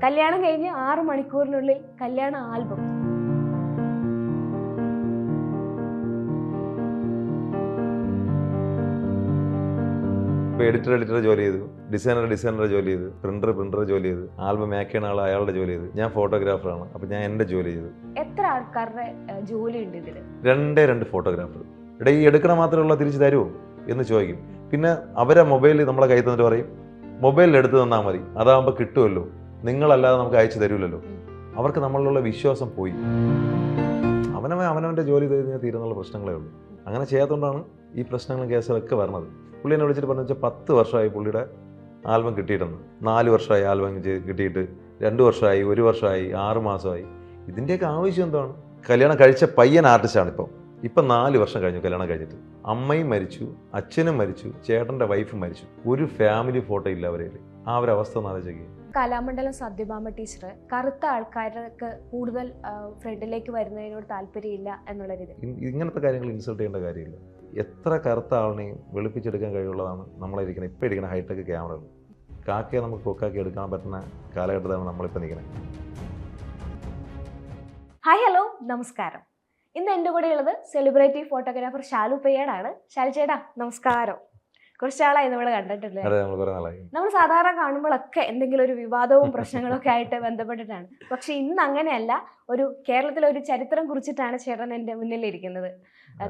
കല്യാണം കഴിഞ്ഞ് 6 മണിക്കൂറിനുള്ളിൽ കല്യാണ ആൽബം. ഇപ്പോൾ എഡിറ്റർ ജോലി ചെയ്തു, ഡിസൈനർ ജോലി ചെയ്തു, പ്രിന്റർ ജോലി ചെയ്തു, ആൽബം മേക്ക് ചെയ്യുന്ന ആൾ അയാളുടെ ജോലി ചെയ്തു, ഞാൻ ഫോട്ടോഗ്രാഫറാണ്. അപ്പോൾ ഞാൻ എൻ്റെ ജോലി ചെയ്തു. എത്ര ആൾക്കാരുടെ ജോലി ഉണ്ട് ഇതിൽ? രണ്ട് ഫോട്ടോഗ്രാഫർ. ഇവിടെ ഈ എടുക്കണ മാത്രമുള്ള തിരിച്ചു തരുമോ എന്ന് ചോദിക്കും. പിന്നെ അവരെ മൊബൈൽ നമ്മളെ കയ്യിൽ തന്നിട്ട് പറയും മൊബൈലിൽ എടുത്ത് തന്നാൽ മതി, അതാകുമ്പോൾ കിട്ടുമല്ലോ, നിങ്ങളല്ലാതെ നമുക്ക് അയച്ചു തരൂലല്ലോ. അവർക്ക് നമ്മളിലുള്ള വിശ്വാസം പോയി. അവനവൻ്റെ ജോലി ചെയ്ത് കഴിഞ്ഞാൽ തീരുന്നുള്ള പ്രശ്നങ്ങളേ ഉള്ളൂ. അങ്ങനെ ചെയ്യാത്തതുകൊണ്ടാണ് ഈ പ്രശ്നങ്ങളും കേസുകളൊക്കെ വരണത്. പുള്ളി എന്നെ വിളിച്ചിട്ട് പറഞ്ഞു വെച്ചാൽ 10 വർഷമായി പുള്ളിയുടെ ആൽബം കിട്ടിയിട്ടെന്ന്. 4 വർഷമായി ആൽബം കിട്ടിയിട്ട്, 2 വർഷമായി, 1 വർഷമായി, 6 മാസമായി. ഇതിൻ്റെയൊക്കെ ആവശ്യം എന്താണ്? കല്യാണം കഴിച്ച പയ്യൻ ആർട്ടിസ്റ്റാണ് ഇപ്പം 4 വർഷം കഴിഞ്ഞു കല്യാണം കഴിഞ്ഞിട്ട്. അമ്മയും മരിച്ചു, അച്ഛനും മരിച്ചു, ചേട്ടൻ്റെ വൈഫും മരിച്ചു. ഒരു ഫാമിലി ഫോട്ടോ ഇല്ല അവരെ. ആ ഒരു അവസ്ഥ ഒന്ന് ആലോചിക്കുക. കലാമണ്ഡലം സത്യഭാമ ടീച്ചർ കറുത്ത ആൾക്കാർക്ക് കൂടുതൽ ഫ്രണ്ടിലേക്ക് വരുന്നതിനോട് താല്പര്യമില്ല എന്നുള്ള രീതി. ഇങ്ങനത്തെ കാര്യങ്ങൾ ഇൻസൾട്ട് ചെയ്യേണ്ട കാര്യമില്ല. എത്ര കറുത്ത ആളിനെയും വെളുപ്പിച്ചെടുക്കാൻ കഴിവുള്ളതാണ് നമ്മളിരിക്കുന്നത്. ഇപ്പോൾ ഇരിക്കുന്ന ഹൈടെക് ക്യാമറകൾ. കാക്കയെ നമുക്ക് കൊക്കാക്കി എടുക്കാൻ പറ്റുന്ന കാലഘട്ടത്താണ് നമ്മളിപ്പോൾ നിൽക്കുന്നത്. ഹായ്, ഹലോ, നമസ്കാരം. ഇന്ന് എൻ്റെ കൂടെ ഉള്ളത് സെലിബ്രിറ്റി ഫോട്ടോഗ്രാഫർ ഷാലു പയ്യാടാണ്. ഷാലു ചേട്ടാ, നമസ്കാരം. കുറച്ച് നാളായി നമ്മൾ കണ്ടിട്ടില്ലേ? നമ്മൾ സാധാരണ കാണുമ്പോഴൊക്കെ എന്തെങ്കിലും ഒരു വിവാദവും പ്രശ്നങ്ങളൊക്കെ ആയിട്ട് ബന്ധപ്പെട്ടിട്ടാണ്. പക്ഷെ ഇന്ന് അങ്ങനെയല്ല. കേരളത്തിലെ ഒരു ചരിത്രം കുറിച്ചിട്ടാണ് ചേട്ടൻ എൻ്റെ മുന്നിലിരിക്കുന്നത്.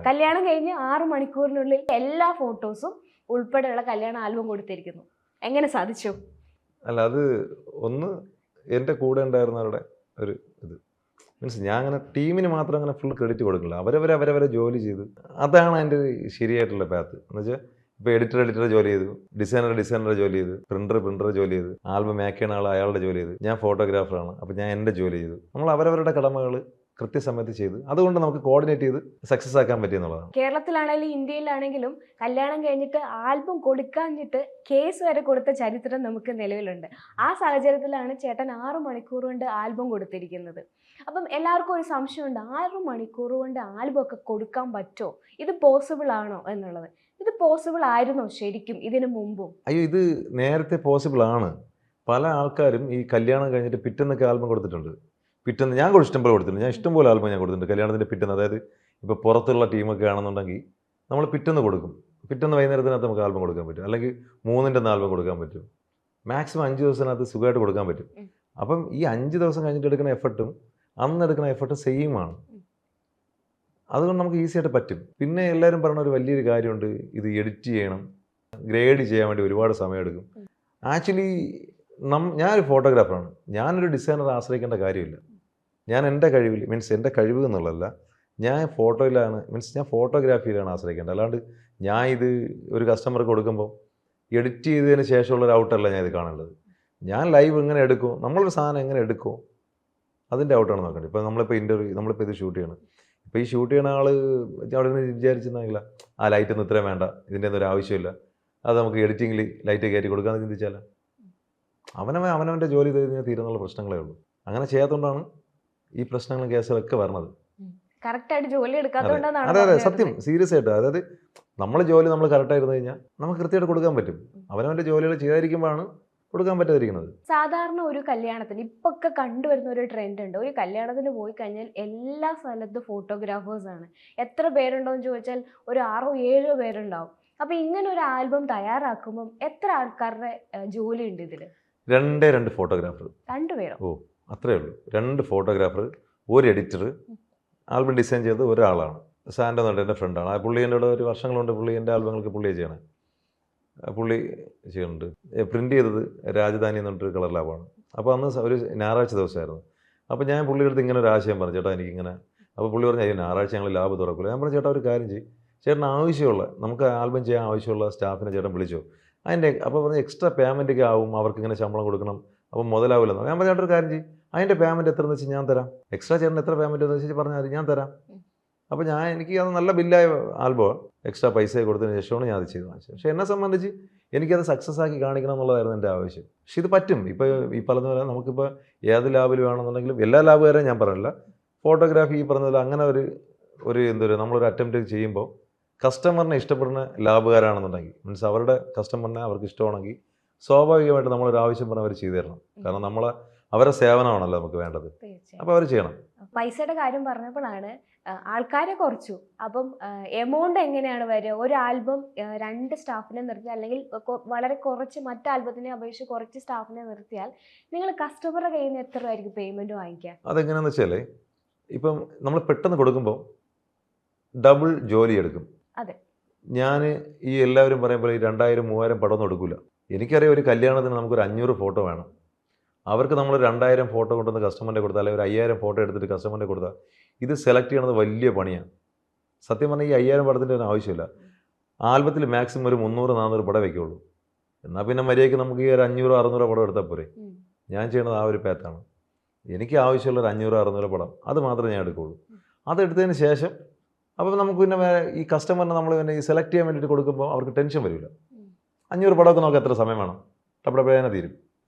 കല്യാണം കഴിഞ്ഞ് 6 മണിക്കൂറിനുള്ളിൽ എല്ലാ ഫോട്ടോസും ഉൾപ്പെടെയുള്ള കല്യാണ ആൽബം കൊടുത്തിരിക്കുന്നു. എങ്ങനെ സാധിച്ചു? അല്ല, അത് ഒന്ന് എൻ്റെ കൂടെ ഉണ്ടായിരുന്നവരുടെ ഒരു ഇത് മീൻസ്, ഞാൻ അങ്ങനെ ടീമിന് മാത്രം അങ്ങനെ ഫുൾ ക്രെഡിറ്റ് കൊടുക്കില്ല. അവരവരെ ജോലി ചെയ്ത്, അതാണ് അതിൻ്റെ ശരിയായിട്ടുള്ള പാത്ത്. എന്ന് വെച്ചാൽ ഇപ്പോൾ എഡിറ്റർ ജോലി ചെയ്തു, ഡിസൈനർ ജോലി ചെയ്തു, പ്രിന്റർ ജോലി ചെയ്തു, ആൽബം മേക്ക് ചെയ്യുന്ന ആൾ അയാളുടെ ജോലി ചെയ്തു, ഞാൻ ഫോട്ടോഗ്രാഫറാണ്. അപ്പോൾ ഞാൻ എൻ്റെ ജോലി ചെയ്തു. നമ്മൾ അവരവരുടെ കടമകൾ കൃത്യസമയത്ത് ചെയ്ത്, അതുകൊണ്ട് നമുക്ക് കോർഡിനേറ്റ് ചെയ്ത് സക്സസ് ആക്കാൻ പറ്റിയെന്നുള്ളതാണ്. കേരളത്തിലാണെങ്കിലും ഇന്ത്യയിലാണെങ്കിലും കല്യാണം കഴിഞ്ഞിട്ട് ആൽബം കൊടുക്കാഞ്ഞിട്ട് കേസ് വരെ കൊടുത്ത ചരിത്രം നമുക്ക് നിലവിലുണ്ട്. ആ സാഹചര്യത്തിലാണ് ചേട്ടൻ 6 മണിക്കൂർ കൊണ്ട് ആൽബം കൊടുത്തിരിക്കുന്നത്. അപ്പം എല്ലാവർക്കും ഒരു സംശയമുണ്ട്, 6 മണിക്കൂർ കൊണ്ട് ആൽബം ഒക്കെ കൊടുക്കാൻ പറ്റുമോ? ഇത് പോസിബിൾ ആണോ എന്നുള്ളത്. ഇത് പോസിബിൾ ആയിരുന്നോ ശരിക്കും ഇതിനു മുമ്പും? അയ്യോ, ഇത് നേരത്തെ പോസിബിൾ ആണ്. പല ആൾക്കാരും ഈ കല്യാണം കഴിഞ്ഞിട്ട് പിറ്റേന്നൊക്കെ ആൽബം കൊടുത്തിട്ടുണ്ട്. പിറ്റേന്ന് ഞാൻ ഇഷ്ടംപോലെ കൊടുത്തിട്ടുണ്ട്. ഞാൻ ഇഷ്ടംപോലെ ആൽബം ഞാൻ കൊടുത്തിട്ടുണ്ട് കല്യാണത്തിൻ്റെ പിറ്റേന്ന്. അതായത് ഇപ്പോൾ പുറത്തുള്ള ടീമൊക്കെ ആണെന്നുണ്ടെങ്കിൽ നമ്മൾ പിറ്റേന്ന് കൊടുക്കും. പിറ്റേന്ന് വൈകുന്നേരത്തിനകത്ത് നമുക്ക് ആൽബം കൊടുക്കാൻ പറ്റും. അല്ലെങ്കിൽ 3ൻ്റെ ആൽബം കൊടുക്കാൻ പറ്റും. മാക്സിമം 5 ദിവസത്തിനകത്ത് സുഖമായിട്ട് കൊടുക്കാൻ പറ്റും. അപ്പം ഈ 5 ദിവസം കഴിഞ്ഞിട്ട് എടുക്കുന്ന എഫർട്ടും അന്ന് എടുക്കുന്ന എഫർട്ടും സെയിം ആണ്. അതുകൊണ്ട് നമുക്ക് ഈസി ആയിട്ട് പറ്റും. പിന്നെ എല്ലാവരും പറഞ്ഞ ഒരു വലിയൊരു കാര്യമുണ്ട്, ഇത് എഡിറ്റ് ചെയ്യണം, ഗ്രേഡ് ചെയ്യാൻ വേണ്ടി ഒരുപാട് സമയമെടുക്കും. ആക്ച്വലി ഞാനൊരു ഫോട്ടോഗ്രാഫറാണ്. ഞാനൊരു ഡിസൈനറെ ആശ്രയിക്കേണ്ട കാര്യമില്ല. ഞാൻ എൻ്റെ കഴിവിൽ, മീൻസ് എൻ്റെ കഴിവ് എന്നുള്ളതല്ല, ഞാൻ ഫോട്ടോയിലാണ്, മീൻസ് ഞാൻ ഫോട്ടോഗ്രാഫിയിലാണ് ആശ്രയിക്കേണ്ടത്. അല്ലാണ്ട് ഞാൻ ഇത് ഒരു കസ്റ്റമർക്ക് കൊടുക്കുമ്പോൾ എഡിറ്റ് ചെയ്തതിന് ശേഷമുള്ളൊരു ഔട്ടല്ല ഞാൻ ഇത് കാണേണ്ടത്. ഞാൻ ലൈവ് എങ്ങനെ എടുക്കും, നമ്മളൊരു സാധനം എങ്ങനെ എടുക്കും, അതിൻ്റെ ഔട്ടാണ് നോക്കേണ്ടത്. ഇപ്പോൾ നമ്മളിപ്പോൾ ഇത് ഷൂട്ട് ചെയ്യണം. ഇപ്പോൾ ഈ ഷൂട്ട് ചെയ്യണ ആൾ അവിടെ നിന്ന് വിചാരിച്ചെന്നില്ല, ആ ലൈറ്റൊന്നും ഇത്രയും വേണ്ട, ഇതിൻ്റെ ഒന്നും ഒരു ആവശ്യമില്ല, അത് നമുക്ക് എഡിറ്റിങ്ങിൽ ലൈറ്റ് കയറ്റി കൊടുക്കാമെന്ന് ചിന്തിച്ചാൽ അവനവൻ്റെ ജോലി ചെയ്ത് കഴിഞ്ഞാൽ തീരുന്നുള്ള പ്രശ്നങ്ങളേ ഉള്ളൂ. അങ്ങനെ ചെയ്യാത്തതുകൊണ്ടാണ് ഈ പ്രശ്നങ്ങളും കേസുകളൊക്കെ വരണത്. കറക്റ്റായിട്ട് ജോലി എടുക്കാത്തതുകൊണ്ടാണ്. അതെ, സത്യം, സീരിയസ് ആയിട്ട്. അതായത് നമ്മൾ ജോലി നമ്മൾ കറക്റ്റായിരുന്നു കഴിഞ്ഞാൽ നമുക്ക് കൃത്യമായിട്ട് കൊടുക്കാൻ പറ്റും. അവനവൻ്റെ ജോലികൾ ചെയ്തായിരിക്കുമ്പോഴാണ് കൊടുക്കാൻ പറ്റാതിരിക്കുന്നത്. സാധാരണ ഒരു കല്യാണത്തിന് ഇപ്പൊക്കെ കണ്ടുവരുന്ന ഒരു ട്രെൻഡ് ഉണ്ട്. ഒരു കല്യാണത്തിന് പോയി കഴിഞ്ഞാൽ എല്ലാ സ്ഥലത്തും ഫോട്ടോഗ്രാഫേഴ്സാണ്. എത്ര പേരുണ്ടോയെന്ന് ചോദിച്ചാൽ ഒരു 6-7 പേരുണ്ടാവും. അപ്പം ഇങ്ങനെ ഒരു ആൽബം തയ്യാറാക്കുമ്പം എത്ര ആൾക്കാരുടെ ജോലി ഉണ്ട് ഇതിൽ? രണ്ട് ഫോട്ടോഗ്രാഫർ. 2 പേരോ? ഓ, അത്രേ ഉള്ളൂ. 2 ഫോട്ടോഗ്രാഫർ, ഒരു എഡിറ്റർ, ആൽബം ഡിസൈൻ ചെയ്ത് ഒരാളാണ്. സാൻഡോ എന്ന് പറഞ്ഞ എൻ്റെ ഫ്രണ്ടാണ്. ആ പുള്ളി എൻ്റെ ഒരു വർഷങ്ങളുണ്ട്. പുള്ളി എൻ്റെ ആൽബങ്ങൾക്ക് പുള്ളിയെ ചെയ്യണേ. പുള്ളി ചെയ്യുന്നുണ്ട്. പ്രിൻ്റ് ചെയ്തത് രാജധാനി എന്ന് പറഞ്ഞിട്ടൊരു കളർ ലാബാണ്. അപ്പോൾ അന്ന് ഒരു ഞായറാഴ്ച ദിവസമായിരുന്നു. അപ്പോൾ ഞാൻ പുള്ളിയുടെ അടുത്ത് ഇങ്ങനെ ഒരു ആശയം പറഞ്ഞു, ചേട്ടാ എനിക്കിങ്ങനെ. അപ്പോൾ പുള്ളി പറഞ്ഞു, ഞായറാഴ്ച ഞങ്ങൾ ലാബ് തുറക്കില്ല. ഞാൻ പറഞ്ഞു, ചേട്ടാ ഒരു കാര്യം ചെയ്യും, ചേട്ടന് ആവശ്യമുള്ള, നമുക്ക് ആൽബം ചെയ്യാൻ ആവശ്യമുള്ള സ്റ്റാഫിനെ ചേട്ടൻ വിളിച്ചോ. അപ്പോൾ പറഞ്ഞ് എക്സ്ട്രാ പേയ്മെൻറ്റൊക്കെ ആവും, അവർക്ക് ഇങ്ങനെ ശമ്പളം കൊടുക്കണം, അപ്പം മുതലാവില്ലെന്ന്. ഞാൻ പറഞ്ഞു, ചേട്ടാ ഒരു കാര്യം ചെയ്യും, അതിൻ്റെ പേയ്മെൻറ്റ് എത്രയെന്ന് വെച്ചാൽ ഞാൻ തരാം. എക്സ്ട്രാ ചേട്ടൻ എത്ര പേയ്മെൻറ്റ് എന്ന് വെച്ചാൽ പറഞ്ഞാൽ മതി, ഞാൻ തരാം. അപ്പോൾ എനിക്ക് അത് നല്ല ബില്ലായ ആൽബമാണ്. എക്സ്ട്രാ പൈസ കൊടുത്തതിന് ശേഷമാണ് ഞാൻ അത് ചെയ്ത് വാങ്ങിച്ചത്. പക്ഷേ എന്നെ സംബന്ധിച്ച് എനിക്കത് സക്സസ് ആക്കി കാണിക്കണം എന്നുള്ളതായിരുന്നു എൻ്റെ ആവശ്യം. പക്ഷേ ഇത് പറ്റും. ഇപ്പോൾ ഈ പറഞ്ഞ പോലെ നമുക്കിപ്പോൾ ഏത് ലാബിൽ വേണമെന്നുണ്ടെങ്കിലും, എല്ലാ ലാബുകാരെയും ഞാൻ പറഞ്ഞില്ല, ഫോട്ടോഗ്രാഫി ഈ പറഞ്ഞ പോലെ അങ്ങനെ നമ്മളൊരു അറ്റംപ്റ്റ് ചെയ്യുമ്പോൾ കസ്റ്റമറിനെ ഇഷ്ടപ്പെടുന്ന ലാബുകാരാണെന്നുണ്ടെങ്കിൽ, മീൻസ് അവരുടെ കസ്റ്റമറിനെ അവർക്ക് ഇഷ്ടമാണെങ്കിൽ സ്വാഭാവികമായിട്ട് നമ്മളൊരു ആവശ്യം പറഞ്ഞാൽ അവർ ചെയ്തു തരണം. കാരണം അവരുടെ സേവനമാണല്ലോ നമുക്ക് വേണ്ടത്. തീർച്ചയായും. അപ്പോൾ അവർ ചെയ്യണം. പൈസയുടെ കാര്യം പറഞ്ഞപ്പോഴാണ് ആൾക്കാരെ കുറച്ചു. അപ്പം എമൗണ്ട് എങ്ങനെയാണ് വരിക? ഒരു ആൽബം 2 സ്റ്റാഫിനെ നിർത്തി അല്ലെങ്കിൽ വളരെ കുറച്ച് മറ്റ് ആൽബത്തിനെ അപേക്ഷിച്ച് കുറച്ച് സ്റ്റാഫിനെ നിർത്തിയാൽ നിങ്ങൾ കസ്റ്റമറുടെ കയ്യിൽ നിന്ന് എത്ര രൂപയായിരിക്കും പേയ്മെന്റ് വാങ്ങിക്കുക? അതെങ്ങനെയാണെന്ന് വെച്ചാൽ ഇപ്പം നമ്മൾ പെട്ടെന്ന് കൊടുക്കുമ്പോൾ ഡബിൾ ജോലി എടുക്കും. അതെ. ഞാൻ ഈ എല്ലാവരും പറയുമ്പോൾ 2000-3000 പടമൊന്നും എടുക്കില്ല. എനിക്കറിയാം ഒരു കല്യാണത്തിന് നമുക്കൊരു 500 ഫോട്ടോ വേണം. അവർക്ക് നമ്മൾ 2000 ഫോട്ടോ കൊണ്ടുവന്ന് കസ്റ്റമറിനെ കൊടുത്താൽ അല്ലെങ്കിൽ ഒരു 5000 ഫോട്ടോ എടുത്തിട്ട് കസ്റ്റമറിനെ കൊടുത്താൽ ഇത് സെലക്ട് ചെയ്യണത് വലിയ പണിയാണ്. സത്യം പറഞ്ഞാൽ ഈ 5000 പടത്തിൻ്റെ ഒന്നും ആവശ്യമില്ല. ആൽബത്തിൽ മാക്സിമം ഒരു 300-400 പടം വയ്ക്കുള്ളൂ. എന്നാൽ പിന്നെ മര്യാദയ്ക്ക് നമുക്ക് ഈ ഒരു 500-600 പടം എടുത്താൽ പോരെ. ഞാൻ ചെയ്യണത് ആ ഒരു പാത്താണ്. എനിക്ക് ആവശ്യമുള്ള ഒരു 500-600 പടം അത് മാത്രമേ ഞാൻ എടുക്കുകയുള്ളൂ. അതെടുത്തതിന് ശേഷം അപ്പോൾ നമുക്ക് പിന്നെ ഈ കസ്റ്റമറിനെ നമ്മൾ പിന്നെ ഈ സെലക്ട് ചെയ്യാൻ വേണ്ടിയിട്ട് കൊടുക്കുമ്പോൾ അവർക്ക് ടെൻഷൻ വരില്ല. 500 പടമൊക്കെ നമുക്ക് എത്ര സമയം വേണം? ടപ്പടപ്പേനെ തീരും.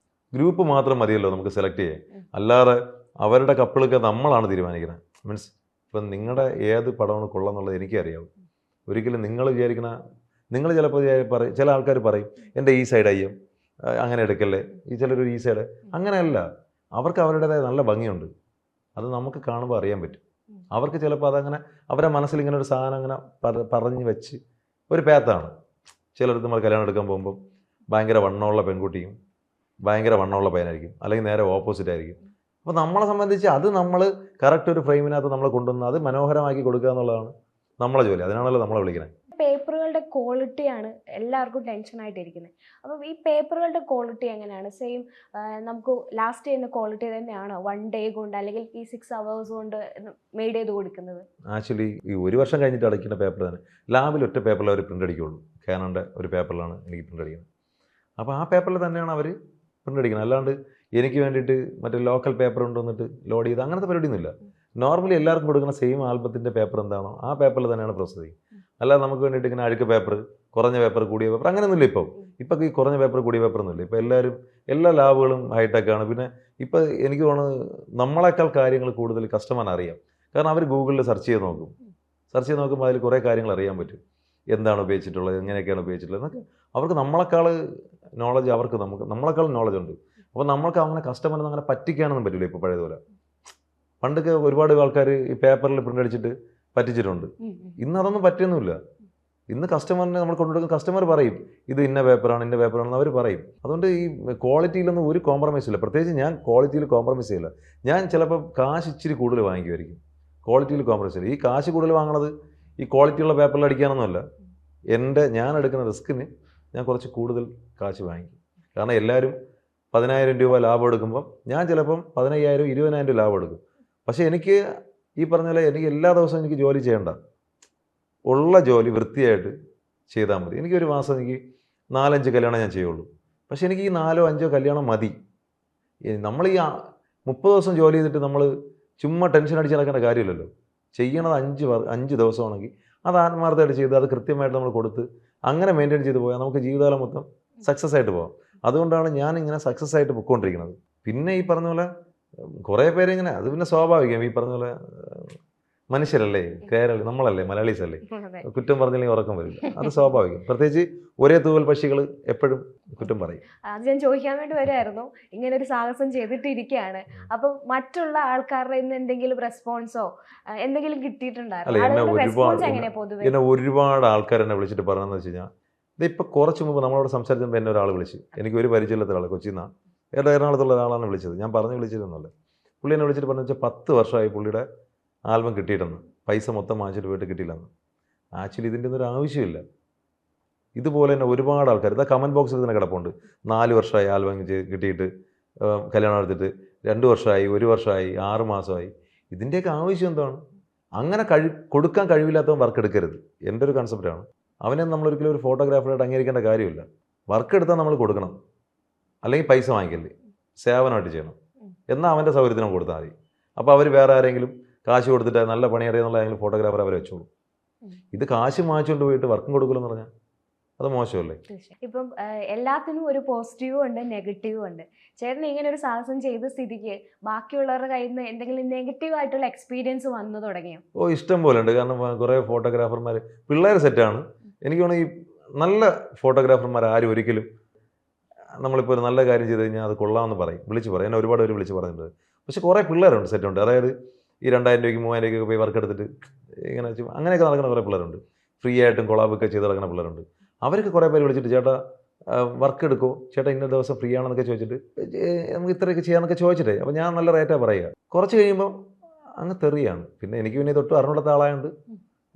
ഗ്രൂപ്പ് മാത്രം മതിയല്ലോ നമുക്ക് സെലക്ട് ചെയ്യാൻ. അല്ലാതെ അവരുടെ കപ്പിളൊക്കെ നമ്മളാണ് തീരുമാനിക്കുന്നത്. മീൻസ് ഇപ്പം നിങ്ങളുടെ ഏത് പടമാണ് കൊള്ളാമെന്നുള്ളത് എനിക്കറിയാവും. ഒരിക്കലും നിങ്ങൾ വിചാരിക്കണ നിങ്ങൾ ചിലപ്പോൾ പറയും, ചില ആൾക്കാർ പറയും എൻ്റെ ഈ സൈഡ് അയ്യം അങ്ങനെ എടുക്കല്ലേ, ഈ ചിലരൊരു ഈ സൈഡ്. അങ്ങനെയല്ല, അവർക്ക് അവരുടേതായ നല്ല ഭംഗിയുണ്ട്. അത് നമുക്ക് കാണുമ്പോൾ അറിയാൻ പറ്റും. അവർക്ക് ചിലപ്പോൾ അതങ്ങനെ അവരുടെ മനസ്സിൽ ഇങ്ങനെ ഒരു സാധനം അങ്ങനെ പറഞ്ഞ് വെച്ച് ഒരു പാത്താണ്. ചിലർക്ക് നമ്മൾ കല്യാണം എടുക്കാൻ പോകുമ്പോൾ ഭയങ്കര വണ്ണമുള്ള പെൺകുട്ടിയും ഭയങ്കര വണ്ണമുള്ള പയ്യനായിരിക്കും, അല്ലെങ്കിൽ നേരെ ഓപ്പോസിറ്റ് ആയിരിക്കും. അപ്പോൾ നമ്മളെ സംബന്ധിച്ച് അത് നമ്മൾ കറക്റ്റ് ഒരു ഫ്രെയിമിനകത്ത് നമ്മൾ കൊണ്ടുവന്ന് അത് മനോഹരമാക്കി കൊടുക്കുക എന്നുള്ളതാണ് നമ്മളെ ജോലി. അതിനാണല്ലോ നമ്മളെ വിളിക്കുന്നത്. പേപ്പറുകളുടെ ക്വാളിറ്റിയാണ് എല്ലാവർക്കും ടെൻഷനായിട്ടിരിക്കുന്നത്. അപ്പം ഈ പേപ്പറുകളുടെ ക്വാളിറ്റി എങ്ങനെയാണ്? സെയിം നമുക്ക് ലാസ്റ്റ് ചെയ്യുന്ന ക്വാളിറ്റി തന്നെയാണോ 1 ഡേ കൊണ്ട് അല്ലെങ്കിൽ ഈ 6 hours കൊണ്ട് മെയ്ഡ് ചെയ്ത് കൊടുക്കുന്നത്? ആക്ച്വലി ഈ 1 വർഷം കഴിഞ്ഞിട്ട് അടയ്ക്കുന്ന പേപ്പർ തന്നെ ലാബിൽ ഒറ്റ പേപ്പറിൽ അവർ പ്രിൻ്റ് അടിക്കുകയുള്ളൂ. കാനോൻ്റെ ഒരു പേപ്പറിലാണ് എനിക്ക് പ്രിൻ്റ് അടിക്കുന്നത്. അപ്പോൾ ആ പേപ്പറിൽ തന്നെയാണ് അവർ പ്രിൻ്റ് അടിക്കുന്നത്. അല്ലാണ്ട് എനിക്ക് വേണ്ടിയിട്ട് മറ്റേ ലോക്കൽ പേപ്പർ കൊണ്ടുവന്നിട്ട് ലോഡ് ചെയ്ത് അങ്ങനത്തെ പരിപാടിയൊന്നുമില്ല. നോർമലി എല്ലാവർക്കും കൊടുക്കുന്ന സെയിം ആൽബത്തിൻ്റെ പേപ്പർ എന്താണോ ആ പേപ്പറിൽ തന്നെയാണ് പ്രോസസ് ചെയ്യുക. അല്ലാതെ നമുക്ക് വേണ്ടിയിട്ട് ഇങ്ങനെ അഴുക്ക് പേപ്പർ, കുറഞ്ഞ പേപ്പർ, കൂടിയ പേപ്പർ അങ്ങനെയൊന്നുമില്ല. ഇപ്പം ഈ കുറഞ്ഞ പേപ്പർ, കൂടിയ പേപ്പറൊന്നുമില്ല. ഇപ്പോൾ എല്ലാ ലാബുകളും ഹൈടെക്കാണ്. പിന്നെ ഇപ്പോൾ എനിക്ക് തോന്നുന്നത് നമ്മളെക്കാൾ കാര്യങ്ങൾ കൂടുതൽ കസ്റ്റമറിന് അറിയാം. കാരണം അവർ ഗൂഗിളിൽ സെർച്ച് ചെയ്ത് നോക്കുമ്പോൾ അതിൽ കുറേ കാര്യങ്ങൾ അറിയാൻ പറ്റും. എന്താണ് ഉപയോഗിച്ചിട്ടുള്ളത്, എങ്ങനെയൊക്കെയാണ് ഉപയോഗിച്ചിട്ടുള്ളത് എന്നൊക്കെ അവർക്ക് നമ്മളെക്കാൾ നോളജ് നമ്മളെക്കാൾ നോളജ് ഉണ്ട്. അപ്പോൾ നമ്മൾക്ക് അങ്ങനെ കസ്റ്റമറിന് അങ്ങനെ പറ്റിക്കാനൊന്നും പറ്റില്ല. ഇപ്പോൾ പഴയതുപോലെ പണ്ടൊക്കെ ഒരുപാട് ആൾക്കാർ ഈ പേപ്പറിൽ പ്രിൻ്റ് അടിച്ചിട്ട് പറ്റിച്ചിട്ടുണ്ട്. ഇന്ന് അതൊന്നും പറ്റിയൊന്നുമില്ല. ഇന്ന് കസ്റ്റമറിനെ നമ്മൾ കൊണ്ടുകൊടുക്കുന്ന കസ്റ്റമർ പറയും ഇത് ഇന്ന പേപ്പറാണെന്ന് അവർ പറയും. അതുകൊണ്ട് ഈ ക്വാളിറ്റിയിലൊന്നും ഒരു കോംപ്രമൈസ് ഇല്ല. പ്രത്യേകിച്ച് ഞാൻ ക്വാളിറ്റിയിൽ കോംപ്രമൈസ് ചെയ്യില്ല. ഞാൻ ചിലപ്പോൾ കാശ് ഇച്ചിരി കൂടുതൽ വാങ്ങിക്കുമായിരിക്കും. ക്വാളിറ്റിയിൽ കോംപ്രമൈസ് ഇല്ല. ഈ കാശ് കൂടുതൽ വാങ്ങണത് ഈ ക്വാളിറ്റിയുള്ള പേപ്പറിൽ അടിക്കാനൊന്നുമല്ല. ഞാൻ എടുക്കുന്ന റിസ്കിന് ഞാൻ കുറച്ച് കൂടുതൽ കാശ് വാങ്ങിക്കും. കാരണം എല്ലാവരും 10,000 രൂപ ലാഭം എടുക്കുമ്പം ഞാൻ ചിലപ്പം 15,000 20,000 ലാഭം എടുക്കും. പക്ഷേ എനിക്ക് ഈ പറഞ്ഞ പോലെ എനിക്ക് എല്ലാ ദിവസവും എനിക്ക് ജോലി ചെയ്യേണ്ട, ഉള്ള ജോലി വൃത്തിയായിട്ട് ചെയ്താൽ മതി. എനിക്കൊരു മാസം എനിക്ക് 4-5 കല്യാണം ഞാൻ ചെയ്യുള്ളൂ. പക്ഷേ എനിക്ക് ഈ 4-5 കല്യാണം മതി. നമ്മൾ ഈ 30 ദിവസം ജോലി ചെയ്തിട്ട് നമ്മൾ ചുമ്മാ ടെൻഷൻ അടിച്ച് നടക്കേണ്ട കാര്യമില്ലല്ലോ. ചെയ്യണത് 5 ദിവസമാണെങ്കിൽ അത് ആത്മാർത്ഥമായിട്ട് ചെയ്ത് അത് കൃത്യമായിട്ട് നമ്മൾ കൊടുത്ത് അങ്ങനെ മെയിൻറ്റെയിൻ ചെയ്ത് പോയാൽ നമുക്ക് ജീവിതകാലം മൊത്തം സക്സസ് ആയിട്ട് പോകാം. അതുകൊണ്ടാണ് ഞാൻ ഇങ്ങനെ സക്സസ് ആയിട്ട് പൊയ്ക്കൊണ്ടിരിക്കുന്നത്. പിന്നെ ഈ പറഞ്ഞ പോലെ കുറേ പേര് ഇങ്ങനെ, അത് പിന്നെ സ്വാഭാവികം. ഈ പറഞ്ഞ പോലെ മനുഷ്യരല്ലേ, നമ്മളല്ലേ, മലയാളീസ് അല്ലേ, കുറ്റം പറഞ്ഞില്ലെങ്കിൽ ഉറക്കം വരില്ല. അത് സ്വാഭാവികം. പ്രത്യേകിച്ച് ഒരേ തൂവൽ പക്ഷികൾ എപ്പോഴും കുറ്റം പറയും. അത് ഞാൻ ചോദിക്കാൻ വേണ്ടി വരുമായിരുന്നു. ഇങ്ങനെ ഒരു സാഹസം ചെയ്തിട്ടിരിക്കുകയാണ്. അപ്പം മറ്റുള്ള ആൾക്കാരുടെ ഇന്ന് എന്തെങ്കിലും റെസ്പോൺസോ എന്തെങ്കിലും കിട്ടിയിട്ടുണ്ടായിരുന്നു? എന്നെ ഒരുപാട് ആൾക്കാർ എന്നെ വിളിച്ചിട്ട് പറഞ്ഞതെന്ന് വെച്ച് കഴിഞ്ഞാൽ, ഇതിപ്പോൾ കുറച്ച് മുമ്പ് നമ്മളോട് സംസാരിച്ചപ്പോൾ എന്നെ ഒരാൾ വിളിച്ചു. എനിക്ക് ഒരു പരിചയമില്ലാത്ത ഒരാൾ, കൊച്ചിയിൽ നിന്നാണ്, എറണാകുളത്തുള്ള ഒരാളാണ് വിളിച്ചത്. ഞാൻ പറഞ്ഞു വിളിച്ചിരുന്നല്ലേ. പുള്ളി എന്നെ വിളിച്ചിട്ട് പറഞ്ഞു വെച്ചാൽ 10 വർഷമായി പുള്ളിയുടെ ആൽബം കിട്ടിയിട്ടെന്ന്, പൈസ മൊത്തം വാങ്ങിച്ചിട്ട് പോയിട്ട് കിട്ടിയില്ലെന്ന്. ആക്ച്വലി ഇതിൻ്റെ ഒന്നും ഒരു ആവശ്യമില്ല. ഇതുപോലെ തന്നെ ഒരുപാട് ആൾക്കാർ ഇതാ കമൻറ്റ് ബോക്സിൽ തന്നെ കിടപ്പുണ്ട്. 4 വർഷമായി ആൽബം കിട്ടിയിട്ട് കല്യാണം എടുത്തിട്ട് 2 വർഷമായി, 1 വർഷമായി, 6 മാസമായി. ഇതിൻ്റെയൊക്കെ ആവശ്യം എന്താണ്? അങ്ങനെ കൊടുക്കാൻ കഴിവില്ലാത്തവൻ വർക്ക് എടുക്കരുത്. എൻ്റെ ഒരു കൺസെപ്റ്റാണ്. അവനെ നമ്മളൊരിക്കലും ഒരു ഫോട്ടോഗ്രാഫറായിട്ട് അംഗീകരിക്കേണ്ട കാര്യമില്ല. വർക്ക് എടുത്താൽ നമ്മൾ കൊടുക്കണം, അല്ലെങ്കിൽ പൈസ വാങ്ങിക്കല്ലേ, സേവനമായിട്ട് ചെയ്യണം. എന്നാൽ അവൻ്റെ സൗകര്യത്തിന് കൊടുത്താൽ മതി. അപ്പോൾ അവർ വേറെ ആരെങ്കിലും കാശ് കൊടുത്തിട്ട് നല്ല പണിയറിയാന്നുള്ള ഏതെങ്കിലും ഫോട്ടോഗ്രാഫർ അവരെ വെച്ചോളൂ. ഇത് കാശ് വാങ്ങിച്ചുകൊണ്ട് പോയിട്ട് വർക്കും കൊടുക്കില്ലെന്ന് പറഞ്ഞാൽ അത് മോശമല്ലേ? ഇപ്പം എല്ലാത്തിനും ഒരു പോസിറ്റീവും ഉണ്ട്, നെഗറ്റീവും ഉണ്ട്. ചേട്ടൻ ഇങ്ങനെ ഒരു സാഹസം ചെയ്ത സ്ഥിതിക്ക് ബാക്കിയുള്ളവരുടെ കയ്യിൽ നിന്ന് എന്തെങ്കിലും നെഗറ്റീവ് ആയിട്ടുള്ള എക്സ്പീരിയൻസ് വന്നു തുടങ്ങിയോ? ഇഷ്ടം പോലെ ഉണ്ട്. കാരണം കുറേ ഫോട്ടോഗ്രാഫർമാർ പിള്ളേർ സെറ്റാണ്. എനിക്ക് തോന്നുന്നു ഈ നല്ല ഫോട്ടോഗ്രാഫർമാർ ആരും ഒരിക്കലും നമ്മളിപ്പോൾ ഒരു നല്ല കാര്യം ചെയ്ത് കഴിഞ്ഞാൽ അത് കൊള്ളാമെന്ന് പറയും, വിളിച്ച് പറയും. എന്നെ ഒരുപാട് പേര് വിളിച്ച് പറഞ്ഞിട്ടുണ്ട്. പക്ഷെ കുറേ പിള്ളേരുണ്ട്, സെറ്റുണ്ട്. അതായത് ഈ 2000 രൂപയ്ക്ക് 3000 രൂപയ്ക്ക് പോയി വർക്ക് എടുത്തിട്ട് ഇങ്ങനെ അങ്ങനെയൊക്കെ നടക്കുന്ന കുറേ പിള്ളേരുണ്ട്. ഫ്രീ ആയിട്ടും കൊളാബൊക്കെ ചെയ്ത് നടക്കുന്ന പിള്ളേരുണ്ട്. അവർക്ക് കുറേ പേര് വിളിച്ചിട്ട് ചേട്ടാ വർക്ക് എടുക്കുമോ, ചേട്ടാ ഇന്ന ദിവസം ഫ്രീ ആണെന്നൊക്കെ ചോദിച്ചിട്ട് നമുക്ക് ഇത്രയൊക്കെ ചെയ്യാമെന്നൊക്കെ ചോദിച്ചിട്ടേ. അപ്പോൾ ഞാൻ നല്ല റേറ്റാണ് പറയുക. കുറച്ച് കഴിയുമ്പോൾ അങ്ങ് തെറിയാണ്. പിന്നെ എനിക്ക് പിന്നെ തൊട്ട് അറിഞ്ഞിടത്ത ആളായതുകൊണ്ട്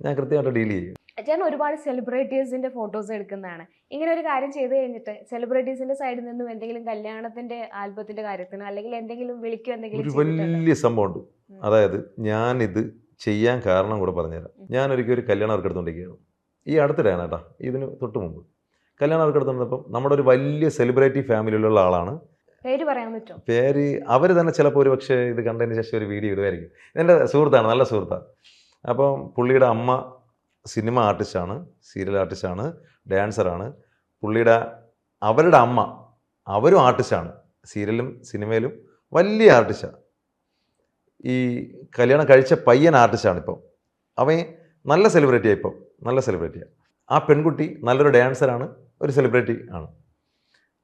ഞാൻ കൃത്യമായിട്ട് ഡീൽ ചെയ്യും. ചേട്ടൻ ഒരുപാട് സെലിബ്രിറ്റീസിന്റെ ഫോട്ടോസ് എടുക്കുന്നതാണ്. ഇങ്ങനെ ഒരു കാര്യം ചെയ്ത് കഴിഞ്ഞിട്ട് സെലിബ്രിറ്റീസിന്റെ സൈഡിൽ നിന്നും എന്തെങ്കിലും കല്യാണത്തിന്റെ ആൽബത്തിന്റെ കാര്യത്തിന് അല്ലെങ്കിൽ എന്തെങ്കിലും വിളിക്കോ എന്തെങ്കിലും ഒരു വലിയ സംഭവമുണ്ട്. അതായത് ഞാനിത് ചെയ്യാൻ കാരണം കൂടെ പറഞ്ഞുതരാം. ഞാനൊരിക്കൽ ഒരു കല്യാണം അവർക്ക് എടുത്തുകൊണ്ടിരിക്കുകയാണ്. ഈ അടുത്തിടെയാണ് കേട്ടോ, ഇതിന് തൊട്ട് മുമ്പ് കല്യാണം അവർക്ക് എടുത്തുകൊണ്ടപ്പം നമ്മുടെ ഒരു വലിയ സെലിബ്രിറ്റി ഫാമിലിയിലുള്ള ആളാണ്. പേര് പറയാൻ പറ്റുമോ? പേര് അവർ തന്നെ ചിലപ്പോൾ ഒരു പക്ഷേ ഇത് കണ്ടതിന് ശേഷം ഒരു വീഡിയോ ഇടുമായിരിക്കും. എൻ്റെ സുഹൃത്താണ്, നല്ല സുഹൃത്താണ്. അപ്പം പുള്ളിയുടെ അമ്മ സിനിമ ആർട്ടിസ്റ്റാണ്, സീരിയൽ ആർട്ടിസ്റ്റാണ്, ഡാൻസറാണ്. അവരുടെ അമ്മ അവരും ആർട്ടിസ്റ്റാണ്, സീരിയലും സിനിമയിലും വലിയ ആർട്ടിസ്റ്റാണ്. ഈ കല്യാണം കഴിച്ച പയ്യൻ ആർട്ടിസ്റ്റാണ്. ഇപ്പം അവൻ നല്ല സെലിബ്രിറ്റിയാണ്, ഇപ്പം നല്ല സെലിബ്രിറ്റിയാണ്. ആ പെൺകുട്ടി നല്ലൊരു ഡാൻസറാണ്, ഒരു സെലിബ്രിറ്റി ആണ്.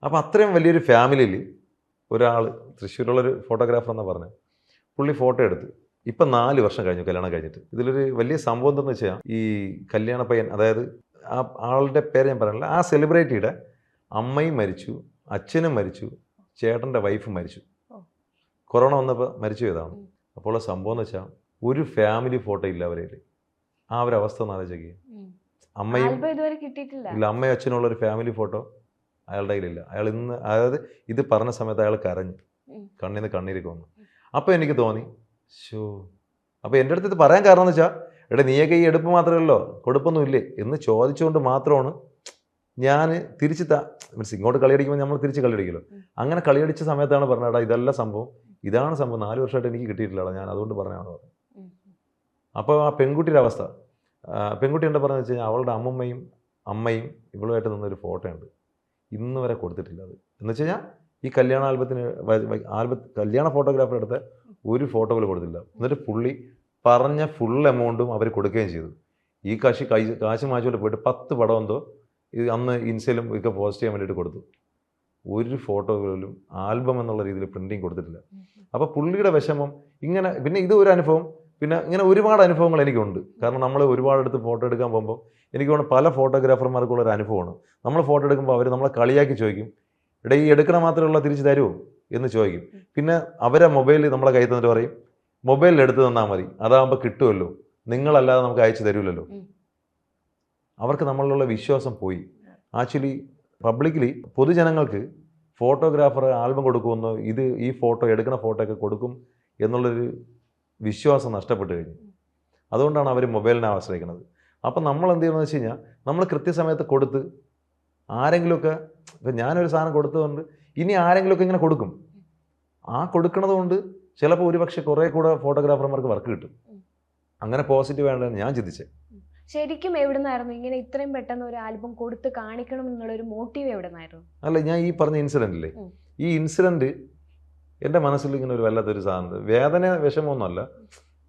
അപ്പോൾ അത്രയും വലിയൊരു ഫാമിലിയിൽ ഒരാൾ, തൃശ്ശൂരുള്ളൊരു ഫോട്ടോഗ്രാഫർ എന്നാണ് പറഞ്ഞത്, പുള്ളി ഫോട്ടോ എടുത്ത് ഇപ്പം 4 വർഷം കഴിഞ്ഞു കല്യാണം കഴിഞ്ഞിട്ട്. ഇതിലൊരു വലിയ സംഭവം എന്താണെന്ന് വെച്ചാൽ, ഈ കല്യാണ പയ്യൻ, അതായത് ആ ആളുടെ പേര് ഞാൻ പറയുന്നില്ല, ആ സെലിബ്രിറ്റിയുടെ അമ്മയും മരിച്ചു, അച്ഛനും മരിച്ചു, ചേട്ടൻ്റെ വൈഫും മരിച്ചു. കൊറോണ വന്നപ്പോൾ മരിച്ചു പോയതാണ്. അപ്പോൾ സംഭവം എന്ന് വെച്ചാൽ ഒരു ഫാമിലി ഫോട്ടോ ഇല്ല അവരേൽ. ആ ഒരു അവസ്ഥ ഒന്ന് ആലോചിക്കുക. അമ്മയും ഇല്ല, അമ്മയും അച്ഛനുള്ളൊരു ഫാമിലി ഫോട്ടോ അയാളുടെ കയ്യിലില്ല. അയാൾ ഇന്ന്, അതായത് ഇത് പറഞ്ഞ സമയത്ത് അയാൾ കരഞ്ഞു, കണ്ണിന്ന് കണ്ണീരൊക്കെ വന്നു. അപ്പോൾ എനിക്ക് തോന്നി, അപ്പോൾ എൻ്റെ അടുത്ത് ഇത് പറയാൻ കാരണം എന്ന് വെച്ചാൽ, എടാ നീയൊക്കെ ഈ എടുപ്പ് മാത്രമല്ലോ, കൊടുപ്പൊന്നും ഇല്ലേ എന്ന് ചോദിച്ചുകൊണ്ട് മാത്രമാണ് ഞാൻ തിരിച്ച് മീൻസ് ഇങ്ങോട്ട് കളിയടിക്കുമ്പോൾ നമ്മൾ തിരിച്ച് കളിയടിക്കുമല്ലോ. അങ്ങനെ കളിയടിച്ച സമയത്താണ് പറഞ്ഞത്, ഇതല്ല സംഭവം, ഇതാണ് സംഭവം, 4 വർഷമായിട്ട് എനിക്ക് കിട്ടിയിട്ടില്ല, ഞാൻ അതുകൊണ്ട് പറഞ്ഞതാണ് പറഞ്ഞു. അപ്പോൾ ആ പെൺകുട്ടിയുടെ അവസ്ഥ, പെൺകുട്ടി എന്താ പറഞ്ഞതെന്ന് വെച്ച് കഴിഞ്ഞാൽ, അവളുടെ അമ്മയും ഇവളുമായിട്ട് നിന്നൊരു ഫോട്ടോ ഉണ്ട്, ഇന്ന് വരെ കൊടുത്തിട്ടില്ല. അത് എന്ന് വെച്ച് കഴിഞ്ഞാൽ ഈ കല്യാണ കല്യാണ ഫോട്ടോഗ്രാഫർ എടുത്ത ഒരു ഫോട്ടോ പോലും കൊടുത്തില്ല. എന്നിട്ട് പുള്ളി പറഞ്ഞ ഫുൾ എമൗണ്ടും അവർ കൊടുക്കുകയും ചെയ്തു. ഈ കാശ് മാച്ചുകൊണ്ട് പോയിട്ട് 10 പടം എന്തോ ഇത് അന്ന് ഇൻസ്റ്റയിലും ഒക്കെ പോസ്റ്റ് ചെയ്യാൻ വേണ്ടിയിട്ട് കൊടുത്തു. ഒരു ഫോട്ടോ പോലും ആൽബം എന്നുള്ള രീതിയിൽ പ്രിൻറ്റിങ് കൊടുത്തിട്ടില്ല. അപ്പോൾ പുള്ളിയുടെ വിഷമം ഇങ്ങനെ. പിന്നെ ഇത് ഒരു അനുഭവം, പിന്നെ ഇങ്ങനെ ഒരുപാട് അനുഭവങ്ങൾ എനിക്കുണ്ട്. കാരണം നമ്മൾ ഒരുപാടെടുത്ത് ഫോട്ടോ എടുക്കാൻ പോകുമ്പോൾ എനിക്ക് തോന്നുന്നു പല ഫോട്ടോഗ്രാഫർമാർക്കുള്ളൊരു അനുഭവമാണ്. നമ്മൾ ഫോട്ടോ എടുക്കുമ്പോൾ അവർ നമ്മളെ കളിയാക്കി ചോദിക്കും, ഇവിടെ ഈ എടുക്കണ മാത്രമുള്ള തിരിച്ച് തരുമോ എന്ന് ചോദിക്കും. പിന്നെ അവരെ മൊബൈൽ നമ്മളെ കയ്യിൽ തന്നിട്ട് പറയും, മൊബൈലിൽ എടുത്ത് തന്നാൽ മതി, അതാകുമ്പോൾ കിട്ടുമല്ലോ, നിങ്ങളല്ലാതെ നമുക്ക് അയച്ചു തരൂലല്ലോ. അവർക്ക് നമ്മളിലുള്ള വിശ്വാസം പോയി. ആക്ച്വലി പബ്ലിക്കലി പൊതുജനങ്ങൾക്ക് ഫോട്ടോഗ്രാഫർ ആൽബം കൊടുക്കുമെന്നോ ഈ ഫോട്ടോ എടുക്കുന്ന ഫോട്ടോ ഒക്കെ കൊടുക്കും എന്നുള്ളൊരു വിശ്വാസം നഷ്ടപ്പെട്ടു കഴിഞ്ഞു. അതുകൊണ്ടാണ് അവർ മൊബൈലിനെ ആശ്രയിക്കുന്നത്. അപ്പം നമ്മൾ എന്ത് ചെയ്യുന്നത് വെച്ച് കഴിഞ്ഞാൽ, നമ്മൾ കൃത്യസമയത്ത് കൊടുത്ത് ആരെങ്കിലുമൊക്കെ, ഇപ്പം ഞാനൊരു സാധനം കൊടുത്തതുകൊണ്ട് ഇനി ആരെങ്കിലുമൊക്കെ ഇങ്ങനെ കൊടുക്കും. ആ കൊടുക്കണത് കൊണ്ട് ചിലപ്പോൾ ഒരുപക്ഷെ കുറേ കൂടെ ഫോട്ടോഗ്രാഫർമാർക്ക് വർക്ക് കിട്ടും. അങ്ങനെ പോസിറ്റീവ് ആയിട്ടാണ് ഞാൻ ചിന്തിച്ചത്. ശരിക്കും എവിടുന്നായിരുന്നു ഇങ്ങനെ ഇത്രയും പെട്ടെന്ന് ഒരു ആൽബം കൊടുത്ത് കാണിക്കണം എന്നുള്ളൊരു മോട്ടീവ് എവിടുന്നായിരുന്നു? അല്ല, ഞാൻ ഈ പറഞ്ഞ ഇൻസിഡൻ്റ് ഇല്ലേ, ഈ ഇൻസിഡൻറ്റ് എൻ്റെ മനസ്സിൽ ഇങ്ങനെ ഒരു വല്ലാത്തൊരു സാധനം, വേദന വിഷമമൊന്നുമല്ല,